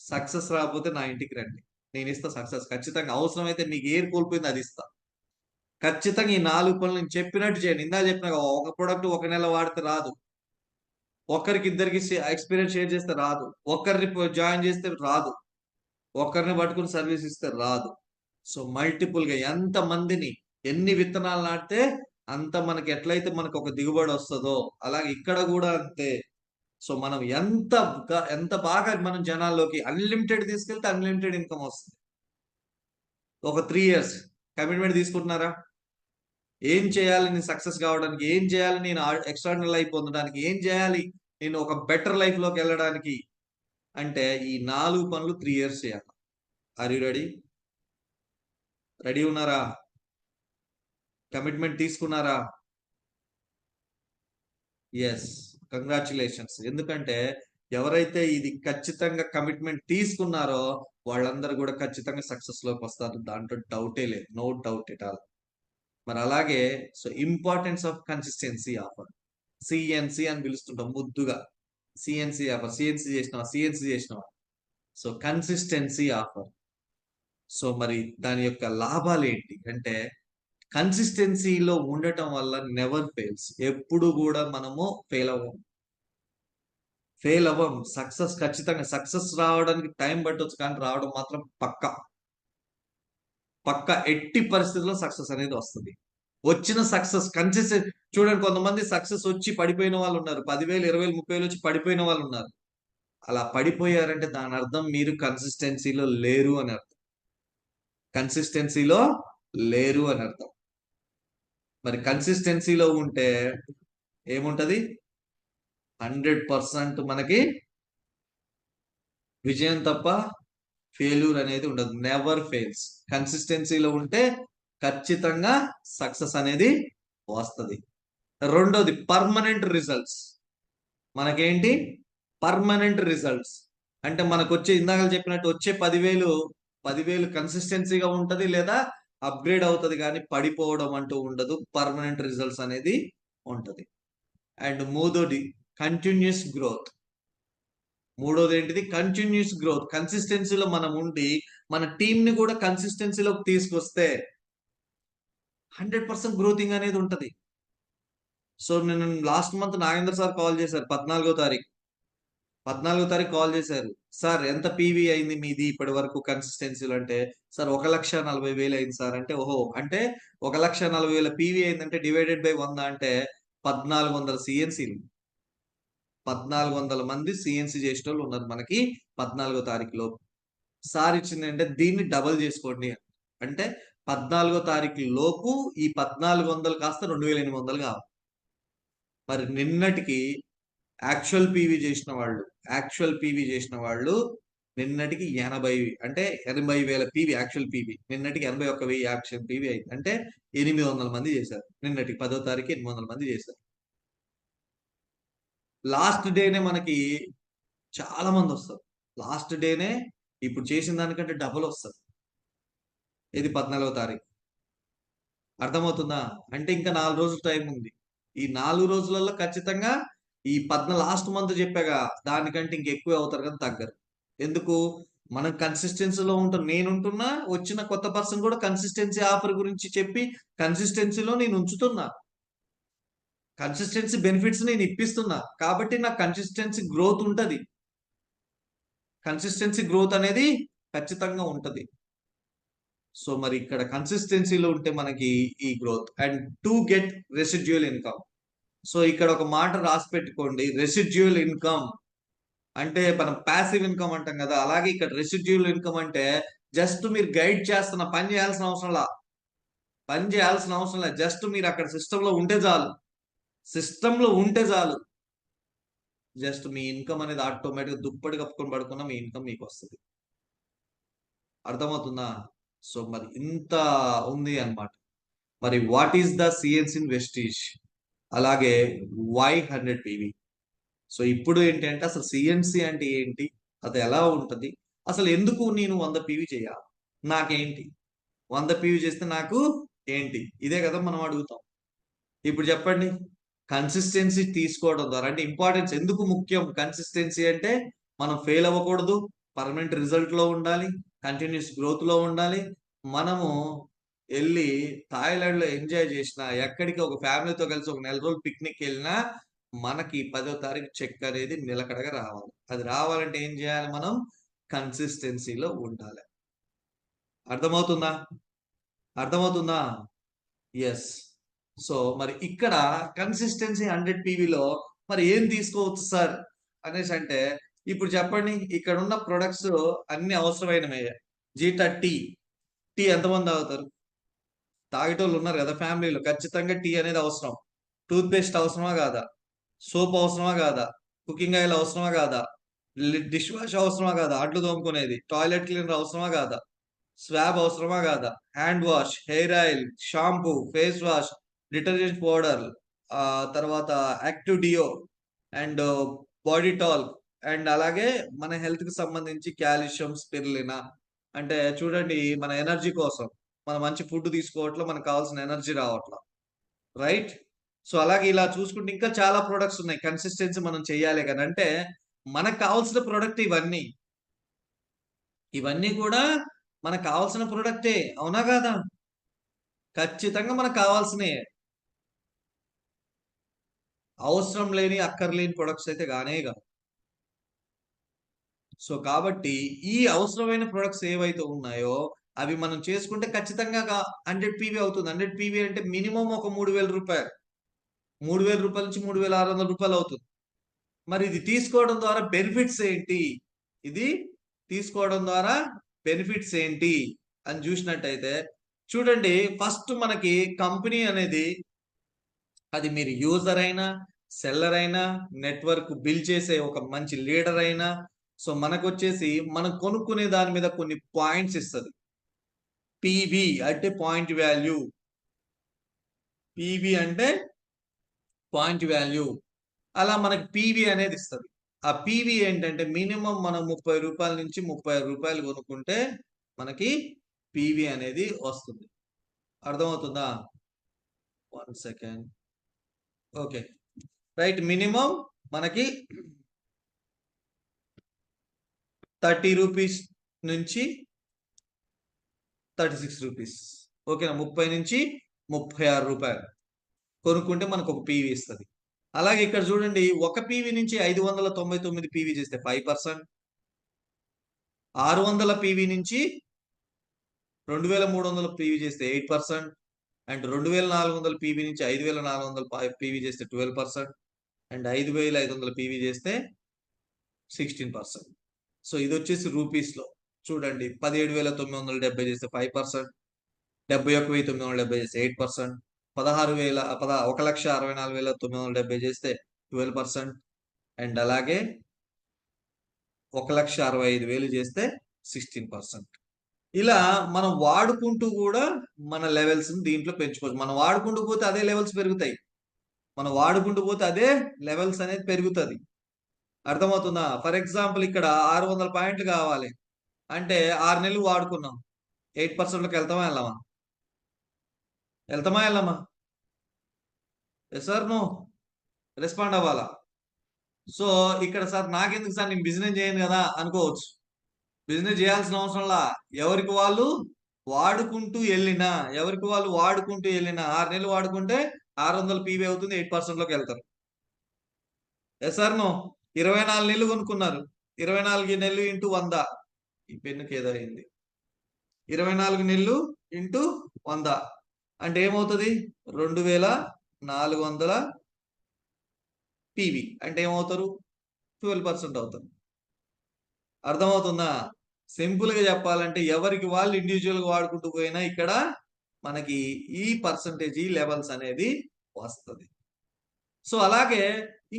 సక్సెస్ రాకపోతే నా ఇంటికి రండి. నేనిస్తా సక్సెస్ ఖచ్చితంగా. అవసరమైతే మీకు ఏది కోల్పోయిందో అది ఇస్తా. ఖచ్చితంగా ఈ 4 పనులు నేను చెప్పినట్టు చేయండి. ఇందాక చెప్పినాగా ఒక ప్రొడక్ట్ ఒక నెల వాడితే రాదు. ఒక్కరికి ఇద్దరికి ఎక్స్‌పీరియన్స్ షేర్ చేస్తే రాదు. ఒక్కరిని జాయిన్ చేస్తే రాదు. ఒక్కరిని పట్టుకొని సర్వీస్ ఇస్తే రాదు. సో, మల్టిపుల్‌గా ఎంతమందిని ఎన్ని విత్తనాలు నాటితే అంత మనకి ఎట్లయితే మనకొక దిగుబడొస్తదో, అలాగే ఇక్కడ గూడా అంతే. సో, మనం ఎంత బాగా మనం జనాల్లోకి అన్‌లిమిటెడ్ తీసుకెళ్తే అన్‌లిమిటెడ్ ఇన్‌కమ్ వస్తది. ఒక 3 ఇయర్స్ కమిట్మెంట్ తీసుకుంటున్నారా? ఏం చేయాలి నేను సక్సెస్ కావడానికి? ఏం చేయాలి నేను ఎక్స్ట్రార్డినరీ లైఫ్ పొందడానికి? ఏం చేయాలి నేను ఒక బెటర్ లైఫ్‌లోకెళ్ళడానికి? అంటే ఈ 4 పనులు 3 ఇయర్స్ చేయాలి. Are you ready? రెడీ ఉన్నారా? కమిట్మెంట్ తీసుకున్నారా? యెస్. కంగ్రాచ్యులేషన్స్. ఎందుకంటే ఎవరైతే ఇది ఖచ్చితంగా కమిట్మెంట్ తీసుకున్నారో వాళ్ళందరూ గూడా ఖచ్చితంగా సక్సెస్‌లోకొస్తారు. దాంట్లో డౌటే లేదు. No doubt at all. మరి అలాగే importance of consistency offer. CNC అని పిలుస్తుంటాం ముద్దుగా. CNC offer. సీఎన్‌సీ చేసినావా? సీఎన్‌సీ చేసినావా? Consistency offer. మరి దాని యొక్క లాభాలేంటి? అంటే కన్సిస్టెన్సీలో ఉండటం వల్ల నెవర్ ఫెయిల్స్. ఎప్పుడు గూడా మనము ఫెయిల్ అవ్వం. ఫెయిల్ అవ్వం. ఖచ్చితంగా సక్సెస్ రావడానికి టైం పట్టొచ్చు కానీ రావడం మాత్రం పక్కా. పక్కా ఎట్టి పరిస్థితిలో సక్సెస్ అనేది వస్తది. వచ్చిన సక్సెస్ చూడండి కొంతమంది సక్సెస్ వచ్చి పడిపోయిన వాళ్ళున్నారు. 10,000, 20,000, 30,000 వచ్చి పడిపోయిన వాళ్ళున్నారు. అలా పడిపోయారంటే దానర్థం మీరు కన్సిస్టెన్సీలో లేరు అని అర్థం. కన్సిస్టెన్సీలో లేరు అని అర్థం. మరి కన్సిస్టెన్సీలో ఉంటే ఏముంటది? 100% మనకి విజయం తప్ప ఫెయిల్యూర్ అనేది ఉండదు. Never fails. కన్సిస్టెన్సీలో ఉంటే ఖచ్చితంగా సక్సెస్ అనేది వస్తది. రెండోది పర్మనెంట్ రిజల్ట్స్. మనకేంటి? Permanent results. అంటే మనకొచ్చే ఇందాక చెప్పినట్టు వచ్చే 10,000 కన్సిస్టెన్సీగా ఉంటది. లేదా అప్‌గ్రేడ్ అవుతది గానీ పడిపోవడం అంటూ ఉండదు. పర్మనెంట్ రిజల్ట్స్ అనేది ఉంటది. అండ్ మూడోది కంటిన్యూయస్ గ్రోత్. మూడోదేంటిది? Continuous growth. కన్సిస్టెన్సీలో మనం ఉండి, మన టీమ్‌ని కూడా కన్సిస్టెన్సీలోకి తీసుకొస్తే 100% గ్రోతింగ్ అనేది ఉంటది. నేను last month Nagendra sir call చేశారు 14వ తారీఖు. 14వ తారీఖు కాల్ చేశారు. "సార్ ఎంత పీవీ అయింది మీది ఇప్పటి వరకు కన్సిస్టెన్సీలో" అంటే, "సార్ 1,40,000 అయింది సార్" అంటే, "ఓహో! అంటే 1,40,000 పీవీ అయిందంటే డివైడెడ్ బై 100 అంటే 1,400 సీఎన్సీలు. 1,400 మంది సీఎన్సీ చేసేటోళ్ళు ఉన్నారు మనకి 14వ తారీఖు లోపు. సార్ ఇచ్చిందేంటే దీన్ని డబుల్ చేసుకోండి అని. అంటే 14వ తారీఖు లోపు ఈ 1,400 కాస్త 2,800 కావాలి. మరి నిన్నటికి యాక్చువల్ పీవీ చేసిన వాళ్ళు నిన్నటికి 80 అంటే 80,000 పీవీ యాక్చువల్ పీవీ. నిన్నటికి 81,000 యాక్చువల్ పీవీ అయింది. అంటే 800 మంది చేశారు. నిన్నటికి 10వ తారీఖు 800 మంది చేశారు. లాస్ట్ డేనే మనకి చాలా మందొస్తారు. లాస్ట్ డేనే ఇప్పుడు చేసిన దానికంటే డబులొస్తది. ఇది 14వ తారీఖు. అర్థమవుతుందా? అంటే ఇంకా 4 రోజులు టైముంది. ఈ 4 రోజులలో ఖచ్చితంగా ఈ లాస్ట్ మంత్ చెప్పాగా దానికంటే ఇంకెక్కువే అవుతారు గానీ తగ్గరు. ఎందుకు? మనం కన్సిస్టెన్సీలో ఉంటాం. నేనుంటున్నా, వచ్చిన కొత్త పర్సన్ కూడా కన్సిస్టెన్సీ ఆఫర్ గురించి చెప్పి కన్సిస్టెన్సీలో నేనుంచుతున్నా. Consistency benefits నేనిప్పిస్తున్నా. కాబట్టి నాకు కన్సిస్టెన్సీ గ్రోత్ ఉంటది. కన్సిస్టెన్సీ గ్రోత్ అనేది ఖచ్చితంగా ఉంటది. మరి ఇక్కడ కన్సిస్టెన్సీలో ఉంటే మనకి ఈ growth and to get residual income. ఇక్కడ ఒక మాట రాసి పెట్టుకోండి. రెసిడ్యూయల్ ఇన్‌కమ్ అంటే మనం పాసివ్ ఇన్‌కమ్ అంటాం గదా! అలాగే ఇక్కడ రెసిడ్యూయల్ ఇన్‌కమ్ అంటే జస్ట్ మీరు గైడ్ చేస్తున్న పని చేయాల్సిన అవసరం లా. జస్ట్ మీరు అక్కడ సిస్టమ్‌లో ఉంటే చాలు. సిస్టంలో ఉంటే చాలు, జస్ట్ మీ ఇన్కమ్ అనేది ఆటోమేటిక్గా దుప్పటి కప్పుకొని పడుకున్న మీ ఇన్కమ్ మీకు వస్తుంది. అర్థమవుతుందా? సో మరి ఇంత ఉంది అన్నమాట. మరి what is the CNC in Vestige, అలాగే వై 100 పీవీ. సో ఇప్పుడు ఏంటంటే అసలు సిఎన్సి అంటే ఏంటి, అది ఎలా ఉంటది, అసలు ఎందుకు నేను 100 పీవీ చేయాలి, నాకేంటి 100 పీవీ చేస్తే నాకు ఏంటి, ఇదే కదా మనం అడుగుతాం. ఇప్పుడు చెప్పండి, కన్సిస్టెన్సీ తీసుకోవడం ద్వారా అంటే ఇంపార్టెన్స్ ఎందుకు ముఖ్యం, కన్సిస్టెన్సీ అంటే మనం ఫెయిల్ అవ్వకూడదు, పర్మనెంట్ రిజల్ట్ లో ఉండాలి, కంటిన్యూస్ గ్రోత్ లో ఉండాలి. మనము వెళ్ళి థాయిలాండ్ లో ఎంజాయ్ చేసిన, ఎక్కడికి ఒక ఫ్యామిలీతో కలిసి ఒక నెల రోజులు పిక్నిక్ వెళ్ళినా మనకి 10వ తారీఖు చెక్ అనేది నిలకడగా రావాలి. అది రావాలంటే ఏం చేయాలి, మనం కన్సిస్టెన్సీలో ఉండాలి. అర్థమవుతుందా? అర్థమవుతుందా? ఎస్. సో మరి ఇక్కడ కన్సిస్టెన్సీ 100 పీవీలో మరి ఏం తీసుకోవచ్చు సార్ అనేసి అంటే, ఇప్పుడు చెప్పండి, ఇక్కడ ఉన్న ప్రొడక్ట్స్ అన్ని అవసరమైనవే. జీటా టీ, టీ ఎంతమంది తాగుతారు? తాగేటోళ్ళు ఉన్నారు కదా ఫ్యామిలీలో, ఖచ్చితంగా టీ అనేది అవసరం. టూత్ పేస్ట్ అవసరమా కాదా? సోప్ అవసరమా కాదా? కుకింగ్ ఆయిల్ అవసరమా కాదా? డిష్ వాష్ అవసరమా కాదా? అడ్లు తోముకునేది, టాయిలెట్ క్లీనర్ అవసరమా కాదా? స్వాబ్ అవసరమా కాదా? Hand wash, hair oil, shampoo, face wash, detergent powder, తర్వాత active deo and body talc, and అలాగే మన హెల్త్ కి సంబంధించి కాల్షియం, స్పిరులినా. అంటే చూడండి, మన ఎనర్జీ కోసం మనం మంచి ఫుడ్ తీసుకోవట్లో మనకు కావాల్సిన ఎనర్జీ రావట్లా, రైట్? సో అలాగే ఇలా చూసుకుంటే ఇంకా చాలా ప్రొడక్ట్స్ ఉన్నాయి. కన్సిస్టెన్సీ మనం చెయ్యాలి కానీ, అంటే మనకు కావాల్సిన ప్రొడక్ట్ ఇవన్నీ, ఇవన్నీ కూడా మనకు కావాల్సిన ప్రొడక్టే, అవునా కాదా? ఖచ్చితంగా మనకు కావాల్సినవి. అవసరం లేని, అక్కర్లేని ప్రొడక్ట్స్ అయితే గానే కాదు. సో కాబట్టి ఈ అవసరమైన ప్రొడక్ట్స్ ఏవైతే ఉన్నాయో అవి మనం చేసుకుంటే ఖచ్చితంగా 100 పీవీ అవుతుంది. 100 పీవీ అంటే మినిమం ఒక 3000 రూపాయలు, 3000 రూపాయల నుంచి 3600 రూపాయలు అవుతుంది. మరి ఇది తీసుకోవడం ద్వారా బెనిఫిట్స్ ఏంటి, ఇది తీసుకోవడం ద్వారా బెనిఫిట్స్ ఏంటి అని చూసినట్టయితే, చూడండి, ఫస్ట్ మనకి కంపెనీ అనేది, అది మీరు యూజర్ అయినా, సెల్లర్ అయినా, నెట్వర్క్ బిల్డ్ చేసే ఒక మంచి లీడర్ అయినా, సో మనకొచ్చేసి మనం కొనుక్కునే దాని మీద కొన్ని పాయింట్స్ ఇస్తుంది. పీవీ అంటే పాయింట్ వాల్యూ, పీవీ అంటే పాయింట్ వాల్యూ, అలా మనకి పీవీ అనేది ఇస్తుంది. ఆ పీవీ ఏంటంటే మినిమం మనం 30 రూపాయల నుంచి 36 రూపాయలు కొనుక్కుంటే మనకి పీవీ అనేది వస్తుంది. అర్థమవుతుందా? 1 సెకండ్. Okay, right. మినిమం మనకి 30 రూపీస్ నుంచి 36 రూపీస్, ఓకేనా, 30 నుంచి 36 రూపాయలు కొనుక్కుంటే మనకు ఒక పీవీ ఇస్తుంది. అలాగే ఇక్కడ చూడండి, ఒక పీవీ నుంచి 599 పీవీ చేస్తే 5%, 600 పీవీ నుంచి 2300 పీవీ చేస్తే 8%, అండ్ 2400 పీవీ నుంచి 5400 పీవీ చేస్తే 12%, అండ్ 5500 పీవీ చేస్తే 16%. సో ఇది వచ్చేసి రూపీస్ లో చూడండి, 17,970 చేస్తే 5%, 71,970 చేస్తే 8%, 1,64,970 చేస్తే 12%, అండ్ అలాగే 1,65,000 చేస్తే 16%. ఇలా మనం వాడుకుంటూ కూడా మన లెవెల్స్ దీంట్లో పెంచుకోవచ్చు. మనం వాడుకుంటూ పోతే అదే లెవెల్స్ పెరుగుతాయి, మనం వాడుకుంటూ పోతే అదే లెవెల్స్ అనేది పెరుగుతుంది. అర్థమవుతుందా? ఫర్ ఎగ్జాంపుల్ ఇక్కడ 600 పాయింట్లు కావాలి అంటే 6 నెలలు వాడుకున్నాం, 8%లోకి వెళ్తామా వెళ్ళామా? వెళ్తామా వెళ్ళామా? ఎస్ సార్, నో, రెస్పాండ్ అవ్వాలా. సో ఇక్కడ సార్ నాకెందుకు సార్, నేను బిజినెస్ చేయను కదా అనుకోవచ్చు. బిజినెస్ చేయాల్సిన అవసరంలా, ఎవరికి వాళ్ళు వాడుకుంటూ వెళ్ళినా, ఎవరికి వాళ్ళు వాడుకుంటూ వెళ్ళినా 6 నెలలు వాడుకుంటే 600 పీవీ అవుతుంది, 8%లోకి వెళ్తారు. Yes sir, no. 24 నెలలు కొనుక్కున్నారు, 24 నెలలు ఇంటూ 100, ఈ పెన్నుకి ఏదో అయింది, 24 నెలలు ఇంటూ 100 అంటే ఏమవుతుంది, 2400 పీవీ అంటే ఏమవుతారు, 12% అవుతారు. అర్థమవుతుందా? సింపుల్ గా చెప్పాలంటే ఎవరికి వాళ్ళు ఇండివిజువల్ గా వాడుకుంటూ పోయినా ఇక్కడ మనకి ఈ పర్సంటేజ్, ఈ లెవెల్స్ అనేది వస్తుంది. సో అలాగే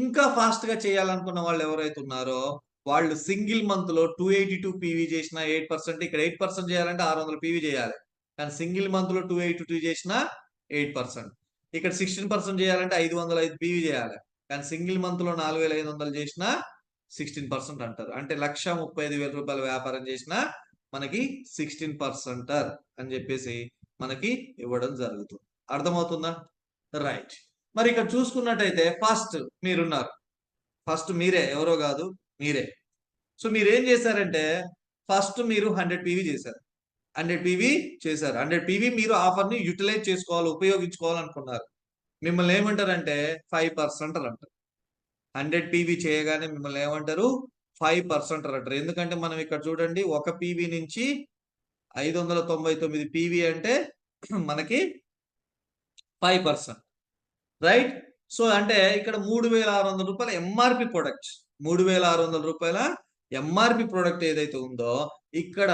ఇంకా ఫాస్ట్ గా చేయాలనుకున్న వాళ్ళు ఎవరైతే ఉన్నారో వాళ్ళు సింగిల్ మంత్ లో 282 పీవీ చేసిన 8%, ఇక్కడ 8% చేయాలంటే 600 పీవీ చేయాలి. కానీ సింగిల్ మంత్ లో 282 చేసిన 8%, ఇక్కడ 16% చేయాలంటే 505 పీవీ చేయాలి. కానీ సింగిల్ మంత్ లో 4500 చేసిన 16% అంటారు. అంటే 1,35,000 రూపాయల వ్యాపారం చేసిన మనకి 16% అని చెప్పేసి మనకి ఇవ్వడం జరుగుతుంది. అర్థమవుతుందా? రైట్. మరి ఇక్కడ చూసుకున్నట్టయితే ఫస్ట్ మీరున్నారు. ఫస్ట్ మీరే, ఎవరో కాదు, మీరే. సో మీరేం చేశారంటే ఫస్ట్ మీరు 100 పీవీ చేశారు. 100 పీవీ చేశారు. 100 పీవీ మీరు ఆఫర్ ని యూటిలైజ్ చేసుకోవాలి, ఉపయోగించుకోవాలనుకున్నారు. మిమ్మల్ని ఏమంటారంటే 5% అంటారు. 100 పీవీ చేయగానే మిమ్మల్ని ఏమంటారు? 5% అంటారు. ఎందుకంటే మనం ఇక్కడ చూడండి, ఒక పీవీ నుంచి 599 పీవీ అంటే మనకి 5%, రైట్? సో అంటే ఇక్కడ 3,600 రూపాయల ఎంఆర్పి ప్రొడక్ట్, 3,600 రూపాయల ఎంఆర్పి ప్రొడక్ట్ ఏదైతే ఉందో ఇక్కడ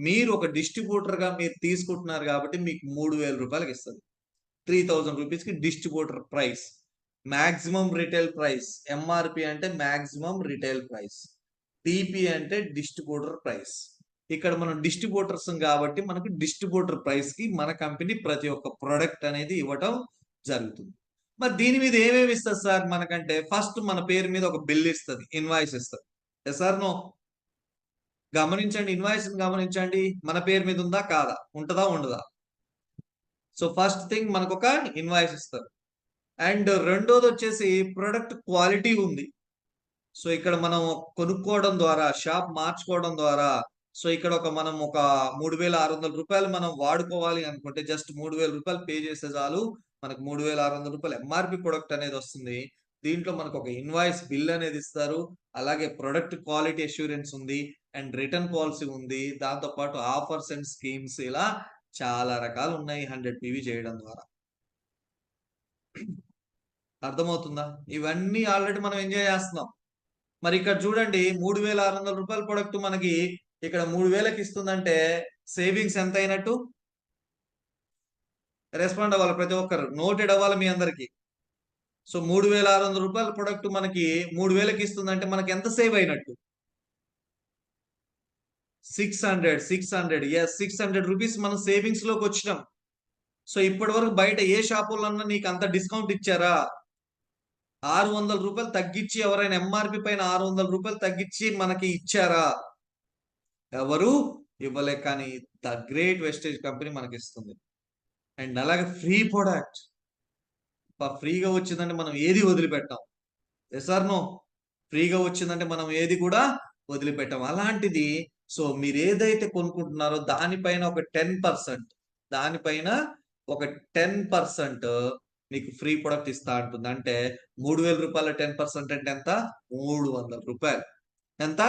మీరు ఒక డిస్ట్రిబ్యూటర్ గా మీరు తీసుకుంటున్నారు కాబట్టి మీకు 3,000 రూపాయలకి ఇస్తుంది. 3,000 రూపీస్ కి distributor price. Maximum retail price. MRP అంటే మాక్సిమం రిటైల్ ప్రైస్, టిపి అంటే డిస్ట్రిబ్యూటర్ ప్రైస్. ఇక్కడ మనం డిస్ట్రిబ్యూటర్స్ కాబట్టి మనకు డిస్ట్రిబ్యూటర్ ప్రైస్ కి మన కంపెనీ ప్రతి ఒక్క ప్రొడక్ట్ అనేది ఇవ్వటం జరుగుతుంది. మరి దీని మీద ఏమేమి ఇస్తుంది సార్ మనకంటే? ఫస్ట్ మన పేరు మీద ఒక బిల్ ఇస్తుంది, ఇన్వాయిస్ ఇస్తుంది. Sir no? గమనించండి, ఇన్వాయిస్ గమనించండి. మన పేరు మీద ఉందా కాదా, ఉంటుందా ఉండదా? సో ఫస్ట్ థింగ్ మనకు ఒక ఇన్వాయిస్ ఇస్తారు. అండ్ రెండోది వచ్చేసి ప్రొడక్ట్ క్వాలిటీ ఉంది. సో ఇక్కడ మనం కొనుక్కోవడం ద్వారా, షాప్ మార్చుకోవడం ద్వారా, సో ఇక్కడ మనం ఒక 3,600 రూపాయలు మనం వాడుకోవాలి అనుకుంటే జస్ట్ 3,000 రూపాయలు పే చేస్తే చాలు, మనకు 3,600 రూపాయలు ఎంఆర్పి ప్రొడక్ట్ అనేది వస్తుంది. దీంట్లో మనకు ఒక ఇన్వాయిస్ బిల్ అనేది ఇస్తారు. అలాగే ప్రొడక్ట్ క్వాలిటీ అష్యూరెన్స్ ఉంది, అండ్ రిటర్న్ పాలసీ ఉంది. దాంతో పాటు ఆఫర్స్ అండ్ స్కీమ్స్, ఇలా చాలా రకాలు ఉన్నాయి 100 పీవీ చేయడం ద్వారా. అర్థమవుతుందా? ఇవన్నీ ఆల్రెడీ మనం ఎంజాయ్ చేస్తున్నాం. మరి ఇక్కడ చూడండి, 3,600 రూపాయల ప్రొడక్ట్ మనకి ఇక్కడ 3,000కి ఇస్తుందంటే సేవింగ్స్ ఎంత అయినట్టు? రెస్పాండ్ అవ్వాలి ప్రతి ఒక్కరు, నోటెడ్ అవ్వాలి మీ అందరికి. సో 3,600 రూపాయల ప్రొడక్ట్ మనకి 3,000కి ఇస్తుందంటే మనకి ఎంత సేవ్ అయినట్టు? 600. ఎస్, 600 రూపీస్ మనం సేవింగ్స్ లోకి వచ్చినాం. సో ఇప్పటి వరకు బయట ఏ షాపులన్నా నీకు అంత డిస్కౌంట్ ఇచ్చారా? 600 రూపాయలు తగ్గించి ఎవరైనా ఎంఆర్పి పైన 600 రూపాయలు తగ్గించి మనకి ఇచ్చారా? ఎవరు ఇవ్వలే. కానీ ద గ్రేట్ వెస్టేజ్ కంపెనీ మనకి ఇస్తుంది. అండ్ అలాగే ఫ్రీ ప్రొడక్ట్. ఫ్రీగా వచ్చిందంటే మనం ఏది వదిలిపెట్టాం. Yes or no? ఫ్రీగా వచ్చిందంటే మనం ఏది కూడా వదిలిపెట్టాం. అలాంటిది సో మీరు ఏదైతే కొనుక్కుంటున్నారో దానిపైన ఒక 10%, దానిపైన ఒక 10% మీకు ఫ్రీ ప్రొడక్ట్ ఇస్తా అంటుంది. అంటే 3,000 రూపాయల 10% అంటే ఎంత? 300 రూపాయలు. ఎంత?